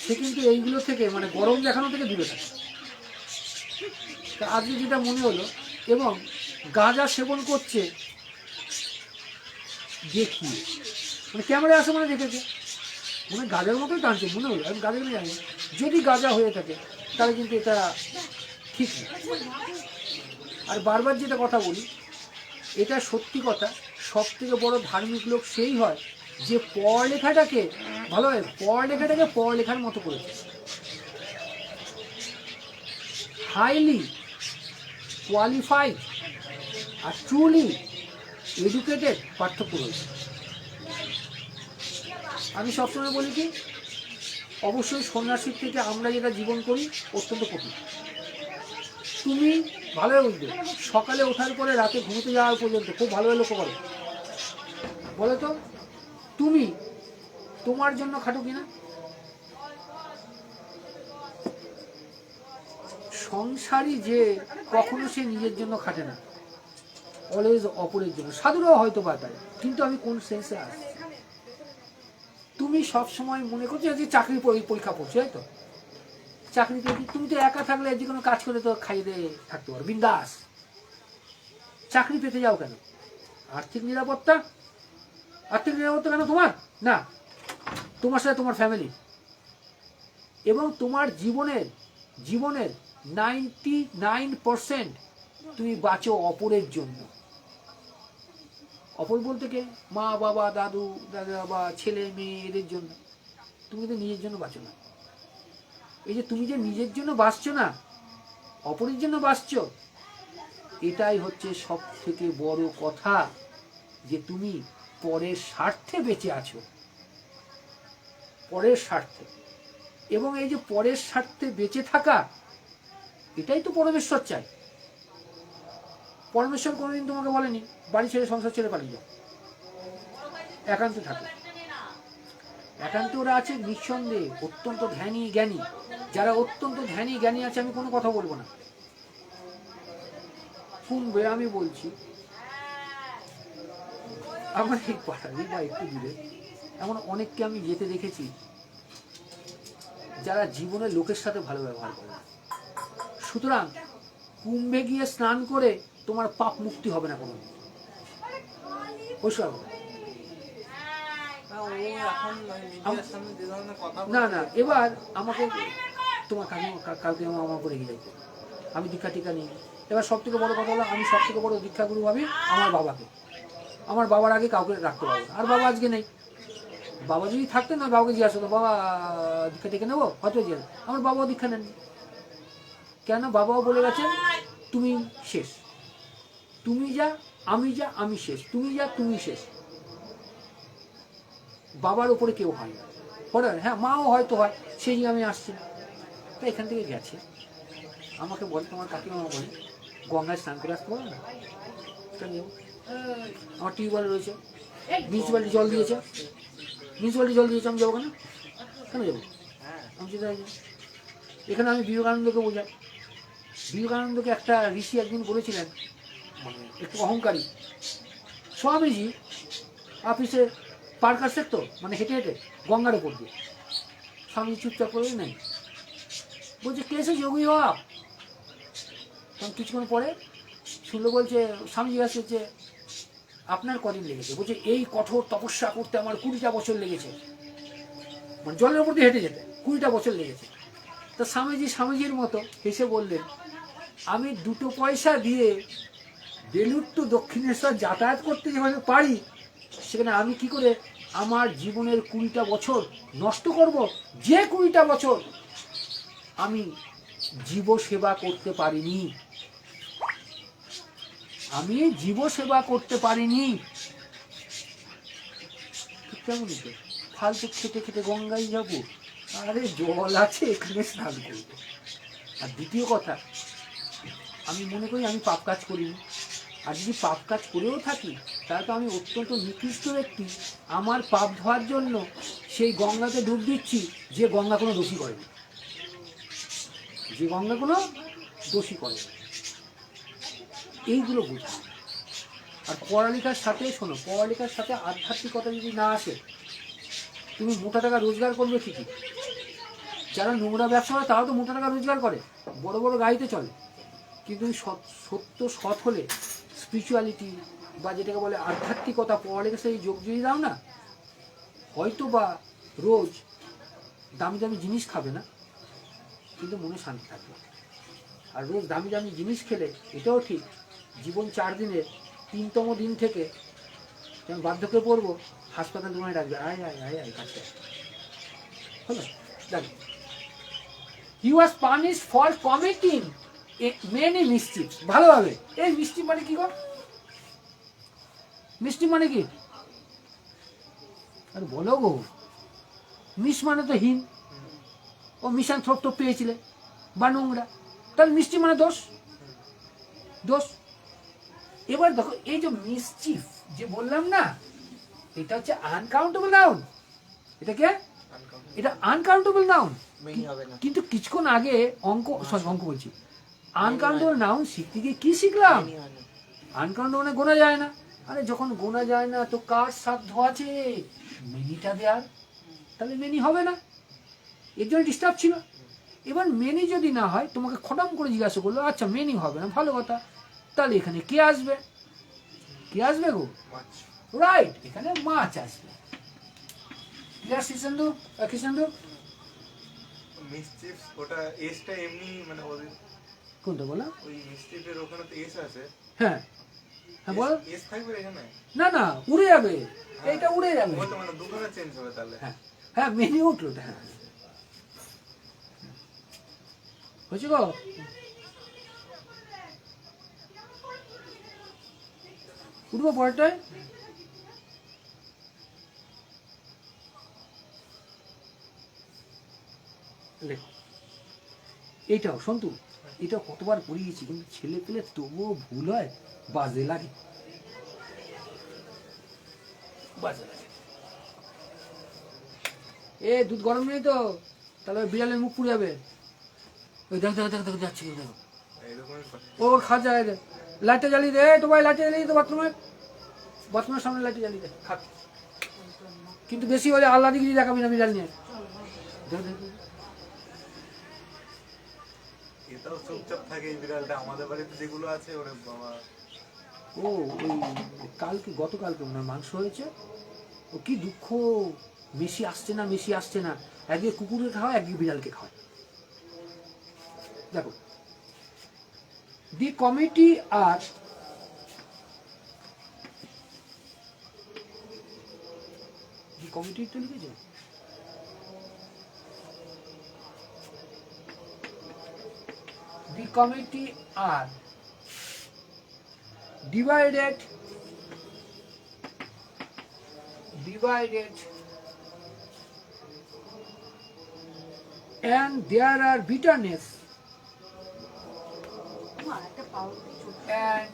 সে কিন্তু এইগুলো থেকে, মানে গরম দেখানো থেকে দূরে থাকে। তা আজকে যেটা মনে হলো, এবং গাঁজা সেবন করছে দেখি, মানে ক্যামেরায় আসে মানে দেখেছে, মানে গাঁজার মতোই টানছে মনে হলো। আমি গাঁজা জানি না, যদি গাঁজা হয়ে থাকে তাহলে কিন্তু এটা ঠিক না। আর বারবার যেটা কথা বলি, এটা সত্যি কথা, সব থেকে বড় ধার্মিক লোক সেই হয় যে পড়ালেখাটাকে ভালোভাবে, পড়ালেখাটাকে পড়ালেখার মতো করেছে, হাইলি কোয়ালিফাইড আর ট্রুলি এডুকেটেড পার্থক্য রয়েছে। আমি সবসময় বলি কি, অবশ্যই সন্ন্যাসীর থেকে আমরা যেটা জীবন করি অত্যন্ত কঠিন। তুমি ভালোভাবে বুঝবে, সকালে ওঠার পরে রাতে ঘুমোতে যাওয়ার পর্যন্ত খুব ভালোভাবে লক্ষ্য করো, বলো তো তুমি তোমার জন্য খাটো কিনা? সংসারী যে কখনো সে নিজের জন্য খাটে না, অলওয়েজ অপরের জন্য। সাধুরাও হয়তো বা তাই, কিন্তু আমি কোন সেন্সে আসছি? তুমি সবসময় মনে করছো যে চাকরি পরীক্ষা পড়ছো, তাই তো? চাকরিতে তুমি তো একা থাকলে যে কোনো কাজ করে তো খাইয়ে দিয়ে থাকতে পারো বিন্দাস। চাকরি পেতে যাও কেন? আর্থিক নিরাপত্তা। আর্থিক নিরাপত্তা কেন তোমার? না, তোমার সাথে তোমার ফ্যামিলি এবং তোমার জীবনের 99% তুমি বাঁচো অপরের জন্য। অপর বলতে কে? মা বাবা, দাদু দাদা বা ছেলে মেয়ে, এদের জন্য। তুমি তো নিজের জন্য বাঁচো না। এই যে তুমি যে নিজের জন্য বাঁচছো না, অপরের জন্য বাঁচছো, এটাই হচ্ছে সব থেকে বড় কথা, যে তুমি পরের স্বার্থে বেঁচে আছো, পরের স্বার্থে। এবং এই যে পরের স্বার্থে বেঁচে থাকা, এটাই তো পরমেশ্বর চাই। পরমেশ্বর কোনোদিন তোমাকে বলেনি বাড়ি ছেড়ে সংসার ছেড়ে পালিয়ে যাও, একান্ত থাকে। একান্ত ওরা আছে নিঃসন্দেহে অত্যন্ত ধ্যানী জ্ঞানী। যারা অত্যন্ত ধ্যানী জ্ঞানী আছে, আমি কোনো কথা বলবো না, শুনবে। আমি বলছি, আমার এই পাড়ারই বা একটু দূরে এমন অনেককে আমি যেতে দেখেছি যারা জীবনে লোকের সাথে ভালো ব্যবহার করে। সুতরাং কুম্ভে গিয়ে স্নান করে তোমার পাপ মুক্তি হবে না কোনো। না না, এবার আমাকে তোমার কালকে আমার করে গিয়ে যাইতে, আমি দীক্ষা টিকা নিই। এবার সব থেকে বড় কথা হলো, আমি সব থেকে বড় দীক্ষাগুরু ভাবি আমার বাবাকে। আমার বাবার আগে কাউকে রাখতে পারবো না। আর বাবা আজকে নেই। বাবা যদি থাকতেন না, বাবাকে জিজ্ঞাসা করতো, বাবা দীক্ষা টিকা নেবো, হয়তো যে আমার বাবাও দীক্ষা নেন। কেন? বাবাও বলে গেছেন তুমি শেষ, তুমি যা আমি যা, আমি শেষ, তুমি যা তুমি শেষ। বাবার উপরে কেউ হয় না। পরে হ্যাঁ মাও হয়তো হয়, সেই আমি আসছি না। তা এখান থেকে গেছে, আমাকে বলে, তোমার কাকিমা বলে গঙ্গায় স্নান করে আসতে পারো না? আমার টিউবওয়েল রয়েছে, মিউনিসিপ্যালিটি জল দিয়েছে, আমি যাবো কেন? কেন যাবো? আমি যেতে চাই। এখানে আমি বিবেকানন্দকে বোঝাই। বিবেকানন্দকে একটা ঋষি একদিন বলেছিলেন, মানে একটু অহংকারী, স্বামীজি অফিসে পার কাটছে তো, মানে হেঁটে হেঁটে গঙ্গার উপর দিয়ে। স্বামীজি চুপচাপ করে নেই, বলছে কেসে যোগী হওয়া। তখন কিছুক্ষণ পরে শুনলো, বলছে স্বামীজি কাছে যে আপনার কদিন লেগেছে? বলছে এই কঠোর তপস্যা করতে আমার 20টা বছর লেগেছে, মানে জলের উপর দিয়ে হেঁটে যেতে 20টা বছর লেগেছে। তা স্বামীজির মতো হেসে বললেন, আমি 2 পয়সা দিয়ে বেলুড় টু দক্ষিণেশ্বর যাতায়াত করতে যেভাবে পারি, সেখানে আমি কি করে আমার জীবনের 20টা বছর নষ্ট করব? যে 20টা বছর আমি জীব সেবা করতে পারিনি, আমি জীব সেবা করতে পারিনি। কেমন ফালতু খেটে খেটে গঙ্গায় যাব? আরে জল আছে, এখানে স্নান করবো। আর দ্বিতীয় কথা, আমি মনে করি আমি পাপ কাজ করিনি। আর যদি পাপ কাজ করেও থাকি, তাহলে তো আমি অত্যন্ত নিকৃষ্ট ব্যক্তি। আমার পাপ ধোয়ার জন্য সেই গঙ্গাতে ডুব দিচ্ছি, যে গঙ্গা কোনো দোষী করেনি, যে গঙ্গা কোনো দোষী করেনি। এইগুলো বুঝা। আর পড়ালেখার সাথে শোনো, পড়ালেখার সাথে আধ্যাত্মিকতা যদি না আসে, তুমি মোটা টাকা রোজগার করবে ঠিকই। যারা নোংরা ব্যবসা করে তারাও তো মোটা টাকা রোজগার করে, বড় বড় গাড়িতে চলে, কিন্তু সত্য সৎ হলে স্পিরিচুয়ালিটি বা যেটাকে বলে আধ্যাত্মিকতা, পড়ালেখার সাথে যোগ যদি দাও না, হয়তো বা রোজ দামি দামি জিনিস খাবে না, কিন্তু মনে শান্তি থাকবে। আর রোজ দামি দামি জিনিস খেলে এটাও ঠিক, জীবন 4 দিনের 3তম দিন থেকে যখন বার্ধক্যে পড়বো, হাসপাতাল তোমায় ডাকবে, আয় আয় আয় আয় কাছে। হলো দেখো, he was punished for committing many mistakes. ভালোভাবে, এই মিস্টেক মানে কি গো? মিস্টেক মানে কি? আরে বলো গো, মিস মানে তো হীন, ও মিশন থ্রোপ টোপ পেয়েছিলে বা নোংরা, তাহলে মিষ্টি মানে দোষ, দোষ। এবার দেখো, এই যে মিসচিফ যে বললাম না, এটা হচ্ছে আনকাউন্টেবল নাউন। এটা কে? এটা আনকাউন্টেবল নাউন। কিন্তু কিছুক্ষণ আগে অঙ্ক বলছি, আনকাউন্টেবল নাউন শিখতে গিয়ে কি শিখলাম? আনকাউন্টেবল মানে গোনা যায় না। আরে যখন গোনা যায় না, তো কার সাধ্য আছে মেনিটা দেওয়ার? তাহলে মেনি হবে না, এর জন্য ডিস্টার্ব ছিল। এবার মেনি যদি না হয়, তোমাকে খটাম করে জিজ্ঞাসা করলো, আচ্ছা মেনি হবে না, ভালো কথা, তাহলে এখানে কে আসবে? কে আসবে গো? রাইট, এখানে মাছ আসবে। কৃষ্ণেন্দু মিসচিফ, ওটা এসটা এমনি মানে ওদের কোনটা বলো? ওই মিসচিফের ওখানে তো এস আছে। হ্যাঁ হ্যাঁ বলো। এস থাকবে এখানে? না না, উড়ে যাবে, এইটা উড়ে যাবে। ওটা মানে দুখানা চেঞ্জ হবে তাহলে। হ্যাঁ হ্যাঁ, মেনি উঠলো। হ্যাঁ হয়েছে গো। উঠবো পরেরটায়। লেখো এইটাও সন্তু, এটা কতবার পড়িয়েছি, কিন্তু ছেলে পেলে তবুও ভুল হয়, বাজে লাগে, বাজে লাগে। এ দুধ গরম নেই তো, তাহলে ওই বিড়ালের মুখ পুড়ে যাবে। ওই দেখো দেখো দেখো দেখো যাচ্ছে, দেখো ওর খা যায়। লাইটটা জ্বালিয়ে দে, তো ভাই লাইটটা জ্বালিয়ে দে, বাথরুমের সামনে লাইটটা জ্বালিয়ে দে, খাক। কিন্তু বেশি হলে আল্লাহ দিকে দেখাবি না বিড়াল নিয়ে। এটাও চুপচাপ থাকে এই বিড়ালটা, আমাদের বাড়িতে যেগুলো আছে ওরে বাবা। ও ওই গতকালকে ওনার মাংস হয়েছে, ও কি দুঃখ, মেশি আসছে না, একদিকে কুকুরকে খাওয়ায়, একদিকে বিড়ালকে খাওয়ায়। দেখো, দি কমিটি আর তো লিখেছে, the committee are divided and there are bitterness and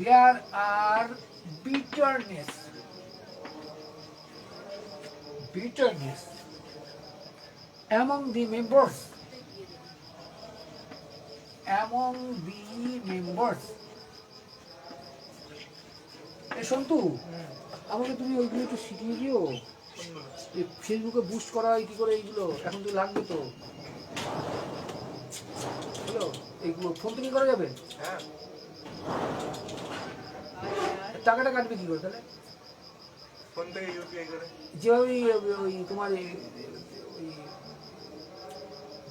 there are bitterness among the members এ সন্তু, আমাকে তুমি ওইগুলো একটু শিখিয়ে দিও, ফেসবুকে বুস্ট করা হয় কি করে, এইগুলো এখন তো লাগবে তো। হ্যালো, এইগুলো ফোন থেকে করা যাবে? হ্যাঁ, টাকাটা কাটবে কি করে তাহলে? ফোন থেকে ইউপিআই করে। যেভাবে ওই তোমার ওই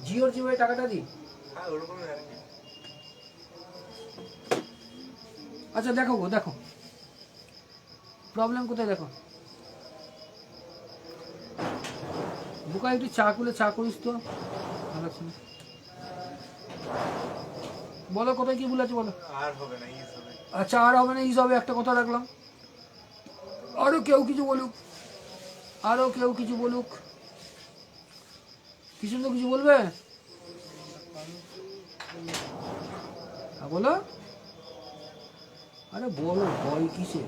জিওর যেভাবে টাকাটা দিই। হ্যাঁ ওরকমই আর কি। আচ্ছা দেখো গো, দেখো প্রবলেম কোথায় দেখো। বুকা একটু চা করলে চা করিস তো, ভালো লাগছে না। বলো কোথায় কি ভুল আছে বলো। আর হবে না, ইজ হবে। আচ্ছা আর হবে না, ইজ হবে, একটা কথা রাখলাম। আরো কেউ কিছু বলুক, আরো কেউ কিছু বলুক, কিছু তো কিছু বলবে। হ্যাঁ বলো, আরে বলো ভয় কিসে।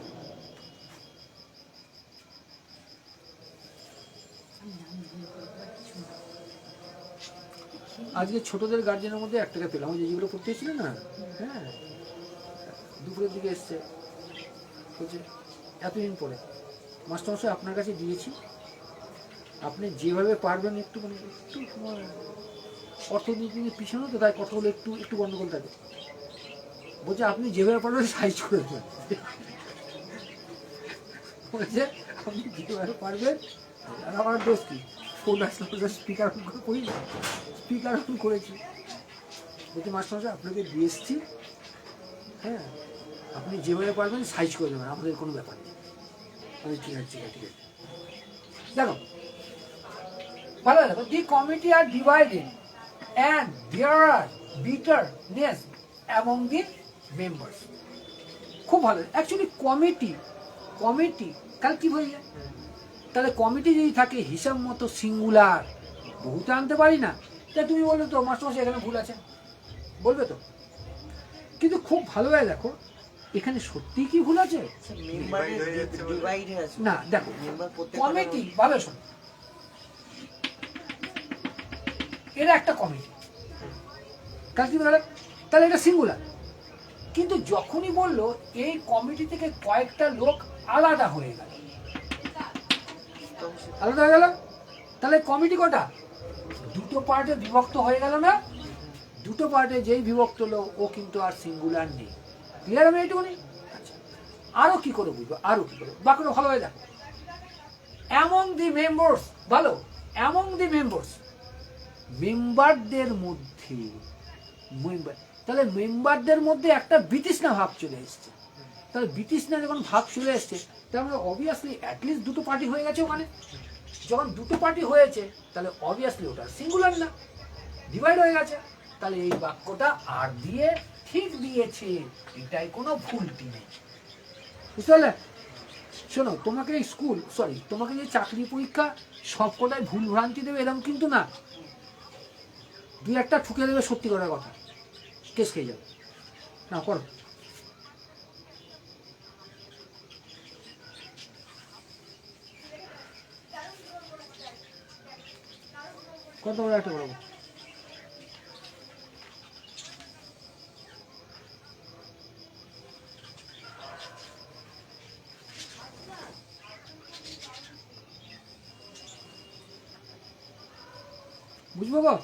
আজকে ছোটদের গার্জেনের মধ্যে একটাকে পেলাম, ওই যে যেগুলো পড়তে ছিল না, হ্যাঁ দুপুরের দিকে এসছে, বলছে এতদিন পরে মাস্টারমশাই আপনার কাছে দিয়েছি, আপনি যেভাবে পারবেন একটু মানে একটু অর্থনীতি পিছনে তো, তাই কথাগুলো একটু একটু গন্ডগোল থাকে। বলছে আপনি যেভাবে পারবেন সাইজ করে দেবেন, বলছে আপনি যেভাবে পারবেন। আর আমার দোষ কি, ফোন আসলে স্পিকার অন করে করি না, স্পিকার অন করেছি। বলছে মাস্টারমশাই আপনাকে দিয়ে এসছি, হ্যাঁ আপনি যেভাবে পারবেন সাইজ করে দেবেন, আমাদের কোনো ব্যাপার নেই। আমি ঠিক আছে ঠিক আছে ঠিক আছে। দেখো ভালো দেখো, the committee are divided and there are bitterness among the members. খুব ভালো। অ্যাকচুয়ালি কমিটি কাল কি হয়ে যায়, তাহলে কমিটি যদি থাকে হিসাব মতো সিঙ্গুলার, বহুতে আনতে পারি না, তা তুমি বলবে তো মাস্টারমশাই এখানে ভুল আছে, বলবে তো। কিন্তু খুব ভালোভাবে দেখো এখানে সত্যি কি ভুল আছে মেম্বারের ডিভাইড হয়ে আছে না। দেখো মেম্বার কমিটি, ভালো শোন, এরা একটা কমিটি, কাল কি বলে, তাহলে এটা সিঙ্গুলার। কিন্তু যখনই বললো এই কমিটি থেকে কয়েকটা লোক আলাদা হয়ে গেল, আলাদা হয়ে গেল, তাহলে কমিটি কটা, দুটো পার্টে বিভক্ত হয়ে গেল না। দুটো পার্টে যেই বিভক্ত হলো ও কিন্তু আর সিঙ্গুলার নেই। ক্লিয়ার আমি এইটুকুনি। আচ্ছা আরো কি করে বুঝবো, আরো কি করে বাকিটা ভালো হয়ে দেখো। অ্যামং দি মেম্বার্স, ভালো, অ্যামং দি মেম্বার্স, মেম্বারদের মধ্যে, মেম্বার, তাহলে মেম্বারদের মধ্যে একটা বিতৃষ্ণা ভাব চলে এসছে। তাহলে বিতৃষ্ণা যখন ভাব চলে এসছে, তার মানে অবভিয়াসলি অ্যাটলিস্ট দুটো পার্টি হয়ে গেছে ওখানে। যখন দুটো পার্টি হয়েছে তাহলে অবভিয়াসলি ওটা সিঙ্গুলার না, ডিভাইড হয়ে গেছে। তাহলে এই বাক্যটা আর দিয়ে ঠিক দিয়েছে, এটাই কোনো ভুলটি নেই। বুঝতে পারলে? শোনো, তোমাকে স্কুল তোমাকে যে চাকরি পরীক্ষা সব কটাই ভুল ভ্রান্তি দেবে এরকম কিন্তু না, দুই একটা ঠুকে দেবে সত্যি করার কথা, কেস খেয়ে যাবে না। করো কত বড় একটা বলবো। বুঝবো গো?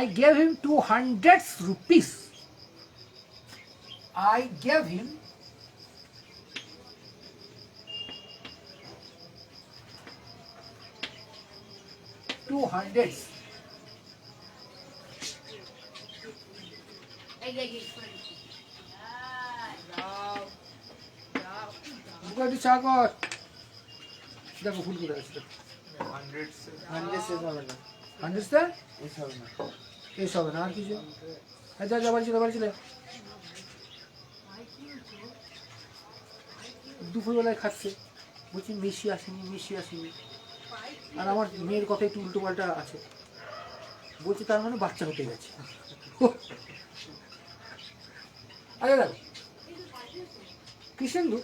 I gave him 200 rupees. I gave him 200. বুকাটি চা কর। দেখো ফুল করে আছে। 100 শেষ হবে না, 100 স্যার শেষ হবে না। এস হবে না আর কিছু। আচ্ছা আচ্ছা বাড়ি ছিল দুপুরবেলায় খাচ্ছে, বলছি মেসি আসেনি। আর আমার মেয়ের কথা একটু উল্টো পাল্টা আছে, বলছে তার মানে বাচ্চা হতে গেছে। আরে দেখো কৃষ্ণেন্দু,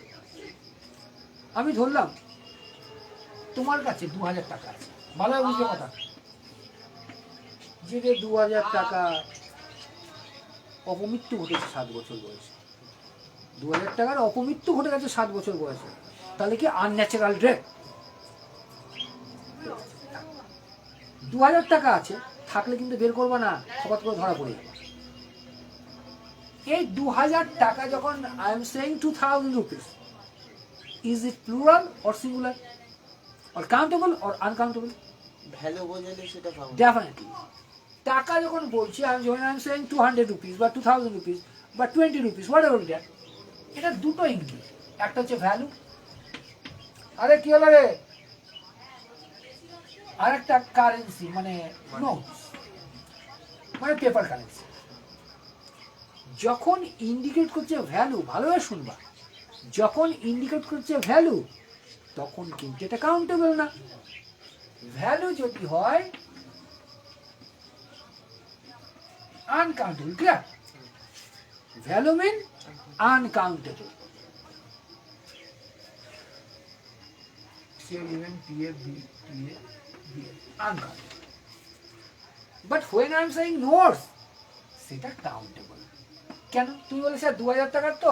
আমি ধরলাম তোমার কাছে 2000 টাকা আছে, ভালো বুঝলে কথা, যে 2000 টাকা অপমৃত্যু ঘটেছে 7 বছর বয়সে, 2000 টাকার অপমৃত্যু ঘটে গেছে 7 বছর বয়সে, তাহলে কি আনন্যাচারাল ডেথ? 2000 টাকা আছে, থাকলে কিন্তু বের করবো না, খপাত করে ধরা পড়ে যাবে। এই 2000 টাকা যখন I am saying 2000 rupees, is it plural or singular or countable or uncountable? Value বোঝালে সেটা পাবো। Definitely. টাকা যখন বলছি, আমি যখন আই এম সেইং 200 rupees বা 2000 rupees বা 20 rupees, whatever it is, এটা দুটো ইংলিশ, একটা হচ্ছে ভ্যালু, আরে কি হলো রে, আর একটা কারেন্সি মানে নোটস, মানে পেপার কারেন্সি। যখন ইন্ডিকেট করছে ভ্যালু, ভালোভাবে শুনবা, যখন ইন্ডিকেট করছে ভ্যালু তখন কিন্তু এটা কাউন্টেবল না। ভ্যালু যদি হয় uncountable, clear? Value mean uncountable. uncountable. But when I am saying notes, সেটা কাউন্টেবল। কেন? তুমি বলে স্যার 2000 টাকার তো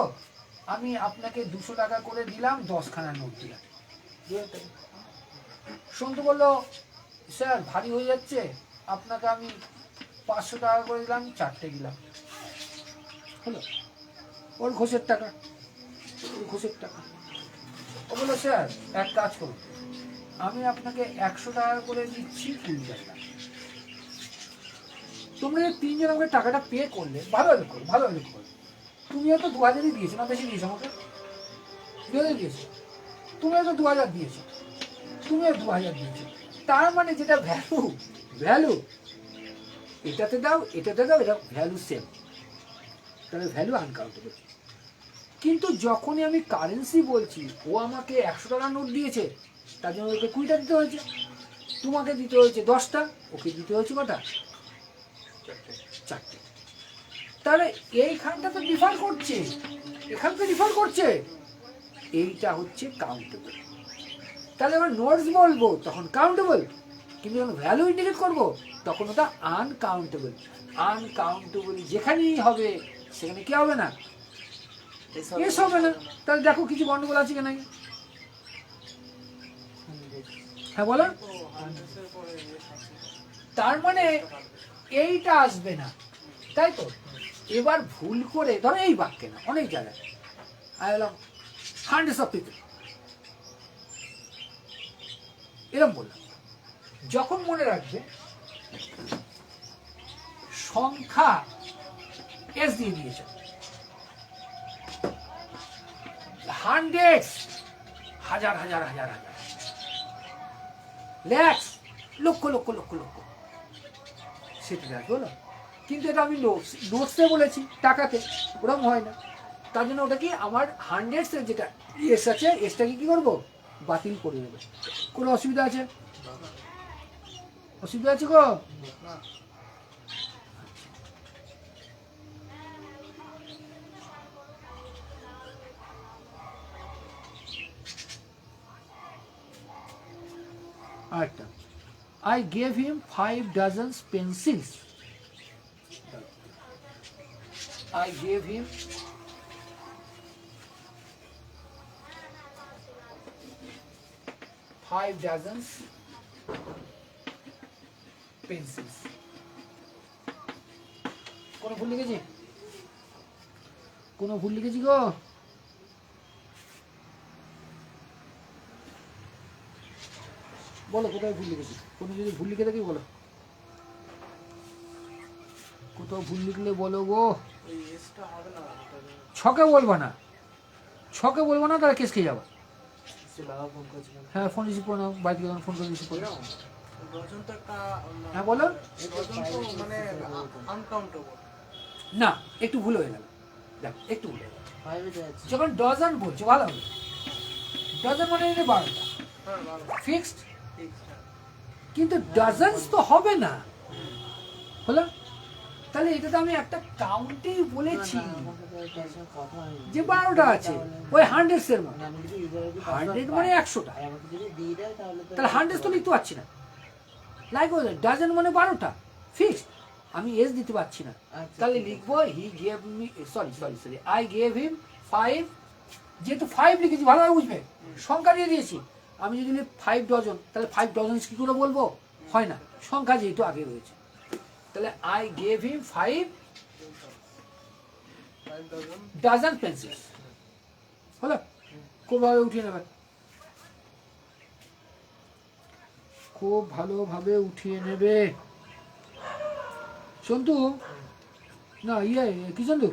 আমি আপনাকে 200 টাকা করে দিলাম, 10 খানা নোট দিলাম। সন্তু বললো স্যার ভারী হয়ে যাচ্ছে, আপনাকে আমি 500 টাকা করে দিলাম, 4টে দিলাম, হলো ওর ঘোষের টাকা, ওর ঘোষের টাকা। ও বললো স্যার এক কাজ করুন, আমি আপনাকে 100 টাকা করে দিচ্ছি 20 টাকা। তোমরা যে 3 জন আমাকে টাকাটা পে করলে, ভালো লক্ষ্য করো, ভালো লক্ষ্য করো, তুমি হয়তো 2000 দিয়েছো না, বেশি দিয়েছো আমাকে, 2000 দিয়েছো, তুমি হয়তো 2000 দিয়েছো, তুমিও 2000 দিয়েছো। তার মানে যেটা ভ্যালু, ভ্যালু এটাতে দাও, এটাতে দাও, এটা ভ্যালু সেম, তাহলে ভ্যালু আনকাউন্টেবল। কিন্তু যখনই আমি কারেন্সি বলছি, ও আমাকে 100 টাকার নোট দিয়েছে, তার জন্য ওকে 20টা দিতে হয়েছে, তোমাকে দিতে হয়েছে 10টা, ওকে দিতে হয়েছে কটা? 4টে। তাহলে এইখানটা তো ডিফার করছে, এখান তো ডিফার করছে, এইটা হচ্ছে কাউন্টেবল। তাহলে আমরা নোটস বলবো তখন কাউন্টেবল, কিন্তু যখন ভ্যালু ইন্ডিকেট করবো তখন ওটা আনকাউন্টেবল। আনকাউন্টেবল যেখানেই হবে সেখানে কি হবে না? এস হবে না। তাহলে দেখো কিছু গন্ডগোল আছে কিনা। হ্যাঁ বলো। তার মানে এইটা আসবে না, তাই তো? এবার ভুল করে ধরো এই বাক্যে না, অনেক জায়গায় আই বললাম হান্ড্রেডস অফ পিপল, এরকম বললাম। যখন মনে রাখবে সংখ্যা এস দিয়ে দিয়েছে, হান্ড্রেডস হাজার হাজার হাজার হাজার, ল্যাক্স লক্ষ লক্ষ লক্ষ লক্ষ, সেটা দেখো বলো। কিন্তু এটা আমি নোটসে বলেছি, টাকাতে ওরকম হয় না। তার জন্য ওটা কি আমার হান্ড্রেডসের যেটা এস আছে, এসটাকে কি করবো? বাতিল করে দেবো। কোনো অসুবিধা আছে? অসুবিধা আছে গো? আচ্ছা, I gave him 5 dozen pencils. I gave him 5 dozen pencils. কোনো ভুল লিখেছি? কোনো ভুল লিখেছি গো? বলো কোথায় ভুল লিখেছি। কোনো যদি ভুল লিখে থাকি বলো, কোথাও ভুল লিখলে বলো গো। ছকে বলবা না, ছকে বলবো না, তারা কেস খেয়ে যাবো। হ্যাঁ ফোন রিসিভ করে নাও, বাড়ি থেকে ফোন করে রিসিভ করে নাও। হ্যাঁ বলো। না একটু ভুল হয়ে গেল, দেখ একটু ভুল হয়ে গেল। যখন ডজন বলছো ভালো হবে, ডজন মানে 12টা ফিক্সড, কিন্তু ডজনস তো হবে না, হলো? তাহলে এটা তো আমি একটা কাউন্টেই বলেছি যে 12টা আছে, ওই হান্ড্রেডস এর মধ্যে। 100 মানে 100টা, তাহলে হান্ড্রেডস তো লিখতে পারছি না। লাইক ডজন মানে 12টা ফিক্সড, আমি এস দিতে পারছি না, তাহলে লিখবো he gave me, sorry sorry sorry, I gave him 5। যেহেতু 5 লিখেছি ভালোভাবে বুঝবে, সংখ্যা দিয়ে দিয়েছি। আমি যদি 5 ডজন, তাহলে 5 ডজন কি করে বলবো? হয় না, সংখ্যা যেহেতু আগে রয়েছে। তাহলে I gave him 5 5,000 dozen pencils হলো খুব ভাবে উঠিয়ে নেবে খুব ভালোভাবে উঠিয়ে নেবে সন্তু না কি সন্তু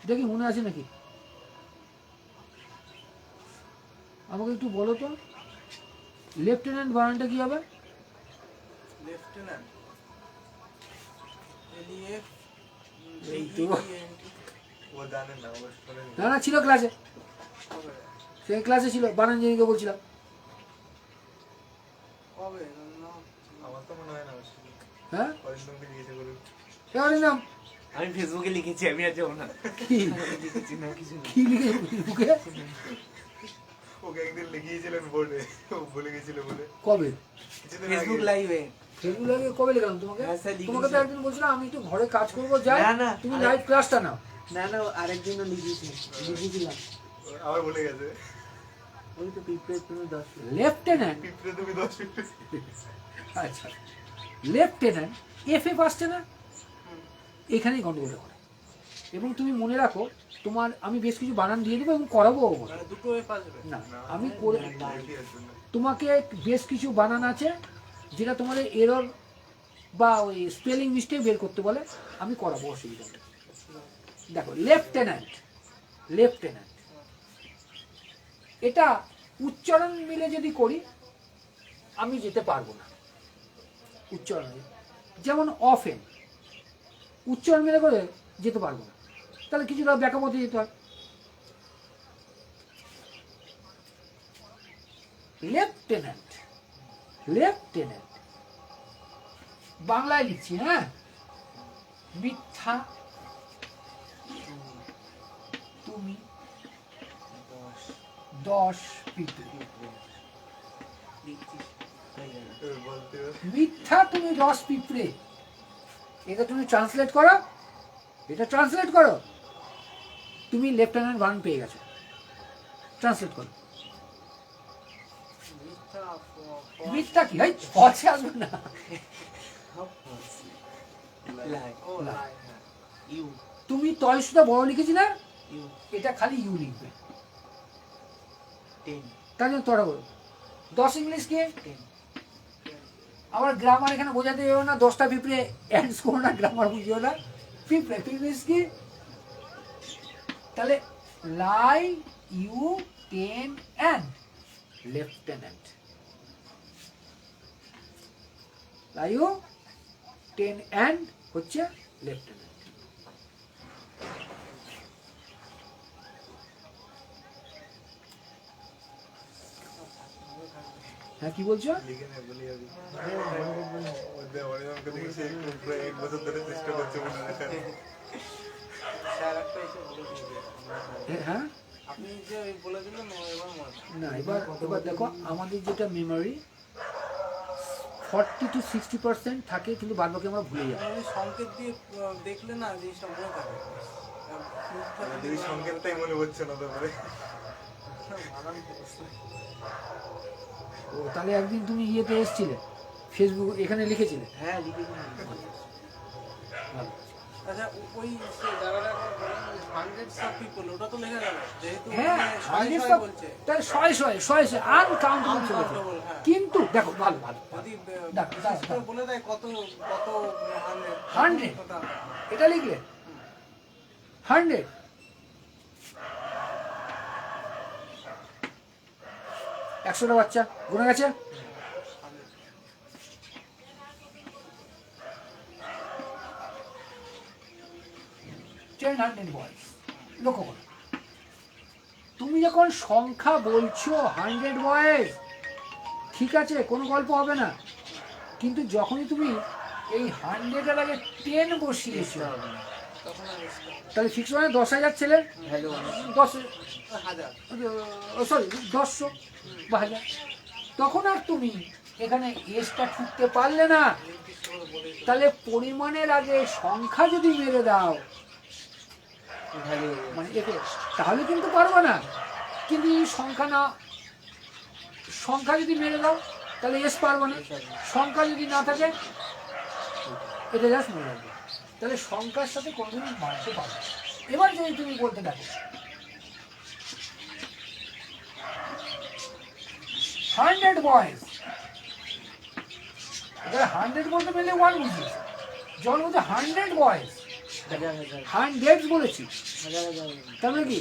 দেখি মনে আছে নাকি আমাকে একটু বলো তো লেফটেন্যান্ট বানানটা কি হবে লেফটেন্যান্ট এলিএফ এই তো। ও জানে না ও শুনে না না ছিল ক্লাসে সেই ক্লাসে ছিল বানান জেনিকে বলছিলাম কবে না আমার তো মনে হয় না হ্যাঁ অরিন্দমকে জিজ্ঞেস করুন এবারে নাম আমি ফেসবুকে লিখেছি, আমি আর যাবো না। কি লিখেছি না কিছু না। কি লিখে বুকে ওকে একদিন লিখিয়েছিলেন বোর্ডে ও ভুলে গেছিল বলে কবে কিছুদিন ফেসবুক আগে লাইভে ফেসবুক লাগে কবে লিখলাম তোমাকে হ্যাঁ, স্যার, লিখেছি। তোমাকে তো একদিন বলছিলাম আমি একটু ঘরে কাজ করবো যাই না, না, তুমি আরে- লাইভ ক্লাসটা নাও না না আরেকদিনও লিখেছিলাম আবার ভুলে গেছে ওই তো পিঁপড়ে তুমি 10 লেফটেন্যান্ট পিঁপড়ে তুমি 10 মিনিট আচ্ছা লেফটেন্যান্ট এফএফ আসছে না এখানেই গন্ডগোল করে এবং তুমি মনে রাখো তোমার আমি বেশ কিছু বানান দিয়ে দেবো এবং করাবো মানে দুটো এফ আসবে না আমি করে তোমাকে বেশ কিছু বানান আছে যেটা তোমাদের এরর বা ওই স্পেলিং মিস্টেক বের করতে বলে আমি করাবো অসুবিধা নেই দেখো লেফটেন্যান্ট লেফটেন্যান্ট এটা উচ্চারণ মিলে যদি করি আমি যেতে পারবো না উচ্চারণ মিলে। যেমন অফেন উচ্চারণ মিলে করে যেতে পারবো না তাহলে কিছুটা ব্যাকআপতে যেতে হয় লেফটেন্যান্ট লেফটেন্যান্ট বাংলায় লিখছি হ্যাঁ মিথ্যা তুমি 10 পিঁপড়ে বলতে মিথ্যা তুমি 10 পিঁপড়ে এটা তুমি ট্রান্সলেট করো এটা ট্রান্সলেট করো তুমি লেফটেন্যান্ট বানান পেয়ে গেছো ট্রান্সলেট করো মিথ্যা কি হয় পচে আসবে না লাই ও লাই। লাই হ্যাঁ ইউ তুমি তয়সটা বড় লিখেছি না ইউ এটা খালি ইউ লিখবে 10 তার জন্য তোরা বলো 10 ইংলিশ কি 10 আবার গ্রামার এখানে বোঝাতে যাবে না 10টা পিঁপড়ে অ্যান্ডস করো না গ্রামার বুঝিও না পিঁপড়ে পিঁপড়ে কি তাহলে lie you 10 and lieutenant lie you 10 and হচ্ছে লেফটেন্যান্ট হ্যাঁ কি বলছো লিখে নে বলি আমি ওদের অরিন্দমকে দেখেছি একটু প্রায় 1 বছর ধরে চেষ্টা করছে মনে রাখার স্যার একটা এসে বলে দিয়েছে হ্যাঁ আপনি যে বলে দিলেন এবার মনে না এবার এবার দেখো আমাদের যেটা মেমোরি 40 to 60% থাকে কিন্তু বাদ বাকি আমরা ভুলে যাই আমি সংকেত দিয়ে দেখলে না জিনিসটা মনে থাকে এই সংকেতটাই মনে হচ্ছে না তারপরে ও তাহলে একদিন তুমি ইয়েতে এসেছিলে ফেসবুক এখানে লিখেছিলে হ্যাঁ লিখেছি ভালো। আচ্ছা ওই যারা 100 অফ পিপল ওটা তো লেখা গেল যেহেতু হ্যাঁ মানে hundreds শয়ে of- বলছে তাহলে শয়ে আনকাউন্টেবল চলে যায়। Uncountable, হ্যাঁ। কিন্তু দেখো ভালো ভালো যদি দেখো, বিশেষ করে দেখো। বলে দেয় কত কত 100 এটা লিখলে 100 100টা বাচ্চা গুনে গেছে লক্ষ্য করো তুমি যখন সংখ্যা বলছো 100 বয়েজ ঠিক আছে কোনো গল্প হবে না কিন্তু যখনই তুমি এই 100 এর আগে 10 বসিয়েছো তখন আর তাহলে ফিক্স মানে 10,000 ছেলে হ্যালো 10 হাজার সরি 100 বা 1000 তখন আর তুমি এখানে এসটা ঠুকতে পারলে না নির্দিষ্ট করে বলে তাহলে পরিমাণের আগে সংখ্যা যদি মেরে দাও হ্যালো মানে একে তাহলে কিন্তু পারবো না কিন্তু এই সংখ্যা যদি মেরে দাও তাহলে এস পারবো না সংখ্যা যদি না থাকে এটা জাস্ট মনে রাখবে। তাহলে সংখ্যার সাথে কোনোদিনই মানতে পারবে না। এবার যদি তুমি বলতে থাকো 100 বয়েজ, এবার 100 বলতে পারলে 1 বুঝিস, যখন বলছে 100 বয়েজ, হাজার হাজার 100 বলেছি, হাজার হাজার তার মানে কি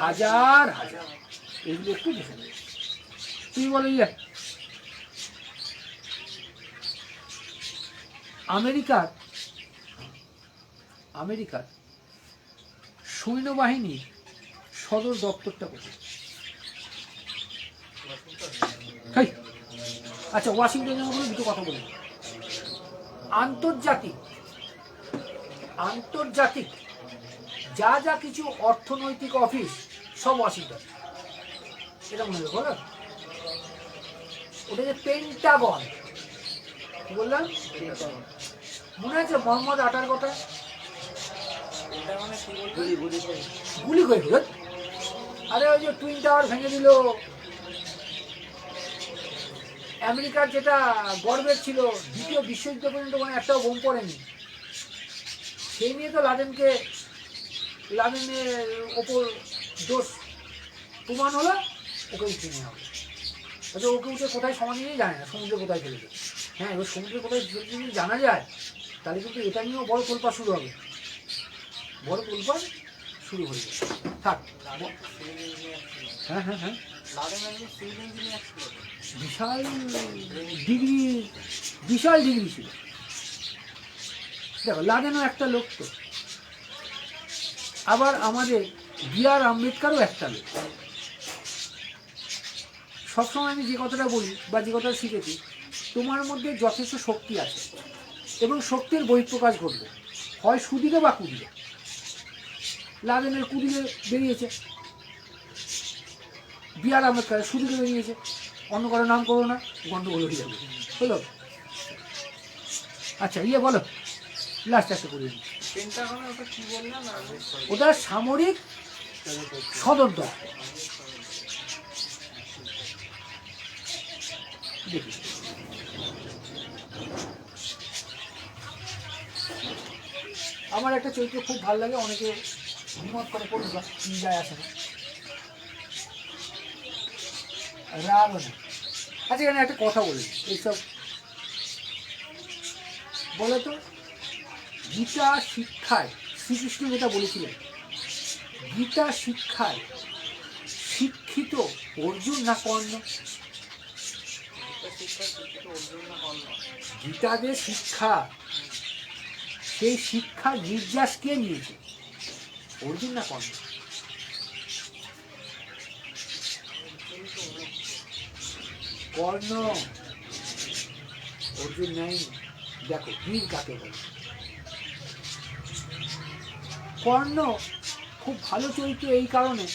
হাজার হাজার, এগুলো একটু দেখে নেবে। তুমি বলো ইয়ে আমেরিকার সৈন্যবাহিনীর সদর দপ্তরটা কোথায়? হেই, আচ্ছা ওয়াশিংটনের মধ্যে দুটো কথা বলি। আন্তর্জাতিক যা যা কিছু অর্থনৈতিক অফিস সব ওয়াশিংটন, এটা মনে রাখো না। ওটা যে পেন্টাগন, কি বললাম মনে আছে মোহাম্মদ আটার কথা? গুলি গুলি গুলি করে দিল। আরে ওই যে টুইন টাওয়ার ভেঙে দিল, আমেরিকার যেটা গর্বের ছিল, দ্বিতীয় বিশ্বযুদ্ধ পর্যন্ত কোনো একটাও বোম পড়েনি, সেই নিয়ে তো লাদেনের ওপর দোষ প্রমাণ হলো, ওকে উঠে নেওয়া হবে। আচ্ছা ওকে উঠে কোথায় সমান নিয়েই জানে না, সমুদ্রে কোথায় ফেলেছে। হ্যাঁ, এবার সমুদ্রে কোথায় যদি জানা যায় তাহলে কিন্তু এটা নিয়েও বড় তোলপাড় শুরু হবে, বড় তোলপাড় শুরু হয়ে যাবে। থাক, হ্যাঁ হ্যাঁ হ্যাঁ, বিশাল ডিগ্রি ছিল। দেখো লাদেনও একটা লোক তো, আবার আমাদের বি.আর. আম্বেদকরও একটা লোক। সবসময় আমি যে কথাটা বলি বা যে কথাটা শিখেছি, তোমার মধ্যে যথেষ্ট শক্তি আছে এবং শক্তির বহিঃপ্রকাশ ঘটবে, হয় সুদিকে বা কুদিকে। লাদেনের কুদিকে বেরিয়েছে, বি.আর. আম্বেদকর সুদিকে বেরিয়েছে, অন্য কারো নাম করো না, গন্ডগোল হয়ে যাবে। হলো? আচ্ছা ইয়ে বলো, লাস্ট একটা করিয়ে দিই। ওটা সামরিক সদর দপ্তর। দেখি আমার একটা চরিত্র খুব ভালো লাগে, অনেকে বিমত করে পড়ুক, কি যায় আসে না, রাগও না। আচ্ছা এখানে একটা কথা বলি, এইসব বলো তো, গীতা শিক্ষায় শ্রীকৃষ্ণ যেটা বলেছিলেন, গীতা শিক্ষায় শিক্ষিত অর্জুন না কর্ণ? গীতা যে শিক্ষা, সেই শিক্ষার নির্যাস কে নিয়েছে, অর্জুন না কর্ণ? কর্ণ, অর্জুন নেই। দেখো বীর কাকে বলে। কর্ণ খুব ভালো চরিত্র এই কারণে,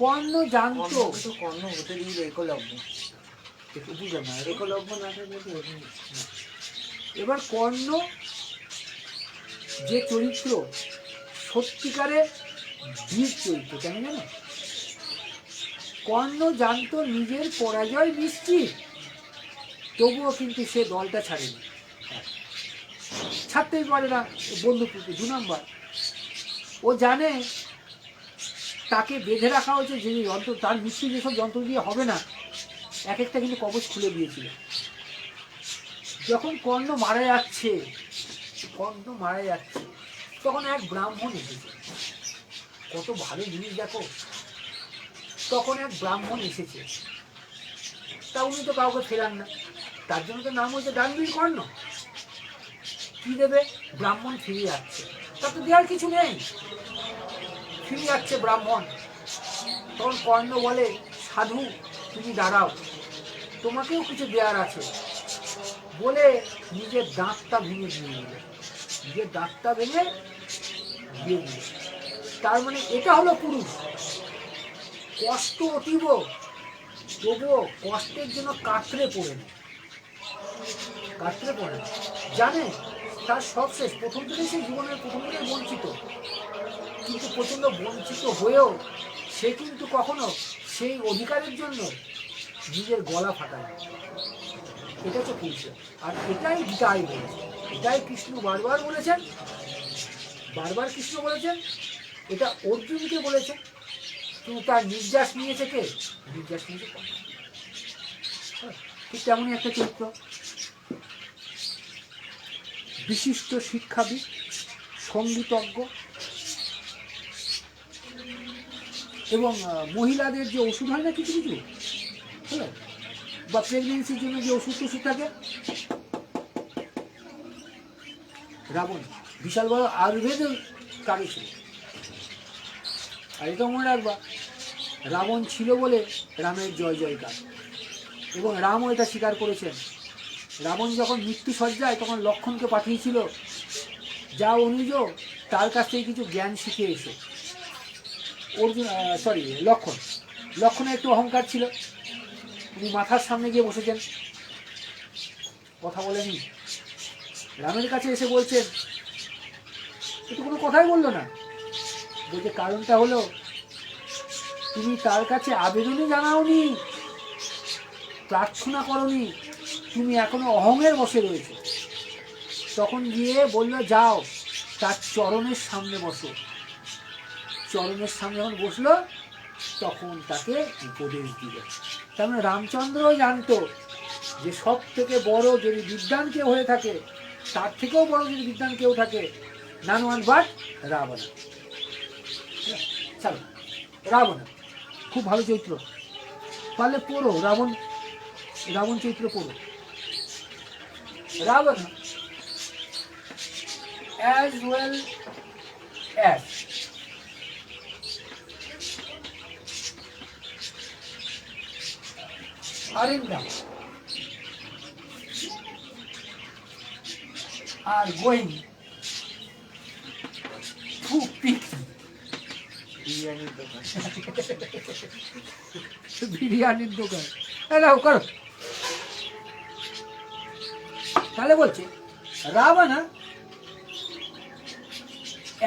কর্ণ জানতো, কর্ণ হতে দিল একলব্য, বুঝলাম না, একলব্য না থাকলে তো হতো না। এবার কর্ণ যে চরিত্র সত্যিকারে বীর চরিত্র, কেন জানো? কর্ণ জানতো নিজের পরাজয় নিশ্চিত, তবুও কিন্তু সে দলটা ছাড়েনি, ছাড়তেই পারে না। বন্দুক 2 নম্বর, ও জানে তাকে বেঁধে রাখা হয়েছে যে যন্ত্র, তার মৃত্যু যেসব যন্ত্র দিয়ে হবে না, এক একটা কিন্তু কবচ খুলে দিয়েছিল। যখন কর্ণ মারা যাচ্ছে, তখন এক ব্রাহ্মণ এসেছে। কত ভালো জিনিস দেখো, তখন এক ব্রাহ্মণ এসেছে, তা উনি তো কাউকে ফেরান না, তার জন্য তো নাম হয়েছে দানবীর কর্ণ। কি দেবে? ব্রাহ্মণ ফিরে যাচ্ছে, তার তো দেওয়ার কিছু নেই, ফিরে যাচ্ছে ব্রাহ্মণ। তখন কর্ণ বলে, সাধু তুমি দাঁড়াও, তোমাকেও কিছু দেওয়ার আছে, বলে নিজের দাঁতটা ভেঙে দিয়ে দিল, নিজের দাঁতটা ভেঙে দিয়ে দিল। তার মানে এটা হলো পুরুষ। কষ্ট অতীব, তবুও কষ্টের জন্য কাতরে পড়ে না, জানে তার সব শেষ। প্রথম থেকে সে জীবনের প্রথম থেকে বঞ্চিত, কিন্তু প্রচন্ড বঞ্চিত হয়েও সে কিন্তু কখনো সেই অধিকারের জন্য নিজের গলা ফাটায়, এটা হচ্ছে পরিচয়। আর এটাই গীতায় বলেছে, এটাই কৃষ্ণ বারবার বলেছেন, বারবার কৃষ্ণ বলেছেন, এটা অর্জুনকে বলেছেন। কিন্তু তার নির্যাস নিয়েছে কে? নির্যাস নিয়েছে কর্ণ। হ্যাঁ, ঠিক তেমনই একটা চরিত্র, বিশিষ্ট শিক্ষাবিদ, সঙ্গীতজ্ঞ, এবং মহিলাদের যে ওষুধ হয় না কিছু কিছু, হ্যাঁ, বা প্রেগনেন্সির জন্য যে ওষুধ টষুধ থাকে, রাবণ বিশাল বড় আয়ুর্বেদের কারি ছিল। আর এটা মনে রাখবা, রাবণ ছিল বলে রামের জয় জয়কার, এবং রামও এটা স্বীকার করেছেন। রাবণ যখন মৃত্যু সজ্জায় তখন লক্ষ্মণকে পাঠিয়েছিল, যা অনুজ তার কাছ থেকে কিছু জ্ঞান শিখে এসো। অর্জুন লক্ষ্মণের একটু অহংকার ছিল, তিনি মাথার সামনে গিয়ে বসেছেন, কথা বলেনি। রামের কাছে এসে বলছেন, কিন্তু কোনো কথাই বললো না। বলছে কারণটা হলো তুমি তার কাছে আবেদনই জানাওনি, প্রার্থনা করনি, তুমি এখনো অহংয়ের বসে রয়েছে। তখন গিয়ে বললো যাও তার চরণের সামনে বসো। চরণের সামনে যখন বসলো তখন তাকে উপদেশ দিল। তার মানে রামচন্দ্র জানতো যে সব থেকে বড় যদি বিদ্বান কেউ হয়ে থাকে, তার থেকেও বড় যদি বিদ্বান কেউ থাকে, নান ওয়ান বাট রাবণ। চলো, রাবণ খুব ভালো চরিত্র, পারলে পড়ো, রাবণ চরিত্র পড়ো। Ravan as well as Arindam are going to pick বিরিয়ানির দোকান। বিরিয়ানির দোকান। নাও করো। তাহলে বলছে Ravan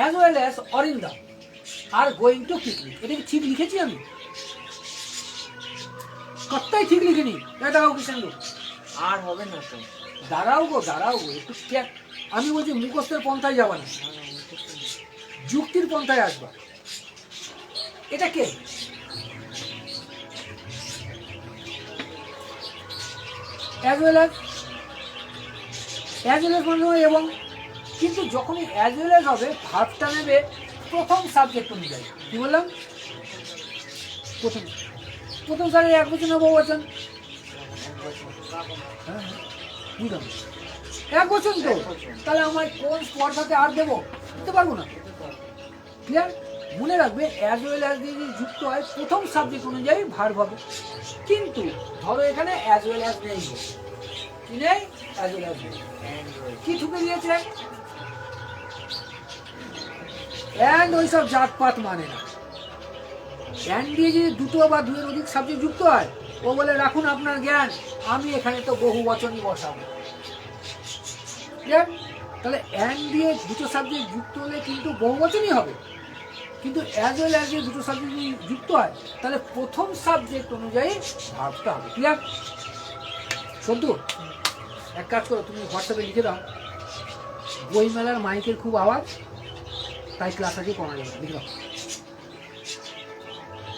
as well as Arindam are going to picnic। এটা কি ঠিক লিখেছি আমি? কতটাই ঠিক লিখিনি। দাঁড়াও কিষাণ, আর হবে না তো। দাঁড়াও গো একটু আমি বলছি মুখস্থের পন্থায় যাবা না, যুক্তির পন্থায় আসবা। এটা কে? as well as মানে এবং, কিন্তু যখনই as well as হবে ভার্বটা নেবে প্রথম সাবজেক্ট অনুযায়ী। কি বললাম? প্রথম সারে এক বচন না বহু বচন? বুঝলাম, এক বচন তো। তাহলে আমার কোন স্পর্ধাতে আর দেবো? দিতে পারবো না। ক্লিয়ার? মনে রাখবে as well as দিয়ে যদি যুক্ত হয় প্রথম সাবজেক্ট অনুযায়ী ভার্ব হবে। কিন্তু ধরো এখানে as well as নেই, কি নেই? as well as নেই। কি ঢুকে দিয়েছে? and ওইসব জাতপাত মানে না। and দিয়ে যদি দুটো বা দুয়ের অধিক সাবজেক্ট যুক্ত হয়, ও বলে রাখুন আপনার জ্ঞান, আমি এখানে তো বহু বচনই বসাবো। তাহলে and দিয়ে দুটো সাবজেক্ট যুক্ত হলে কিন্তু বহু বচনই হবে। কিন্তু as well as দিয়ে দুটো সাবজেক্ট যদি যুক্ত হয় তাহলে প্রথম সাবজেক্ট অনুযায়ী ভাবতে হবে। ক্লিয়ার? সন্তু, এক কাজ করো, তুমি হোয়াটসঅ্যাপে লিখে দাও, বইমেলার মাইকের খুব আওয়াজ, তাই ক্লাস আজকে কমা যাবে। লিখে দাও।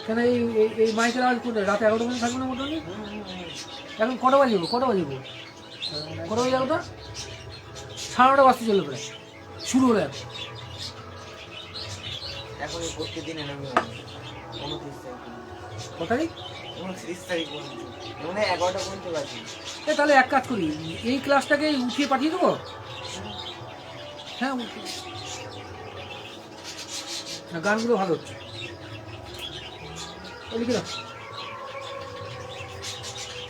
কেন এই মাইকের আওয়াজ করলে রাতে 11টা পর্যন্ত থাকবে না মোটামুটি? এখন কটা বাজে যাবো? কটা বাজে যাবো? তো 9:30 বাজতে চলে প্রায়, শুরু হলো এখন। এখন এই প্রত্যেকদিন এরকম 29 তারিখ, কত তারিখ? 29 তারিখ পর্যন্ত, মানে 11টা পর্যন্ত বাকি। তাহলে এক কাজ করি, এই ক্লাসটাকে উঠিয়ে পাঠিয়ে দেবো। হ্যাঁ, না গানগুলো ভালো হচ্ছে, লিখে দাও।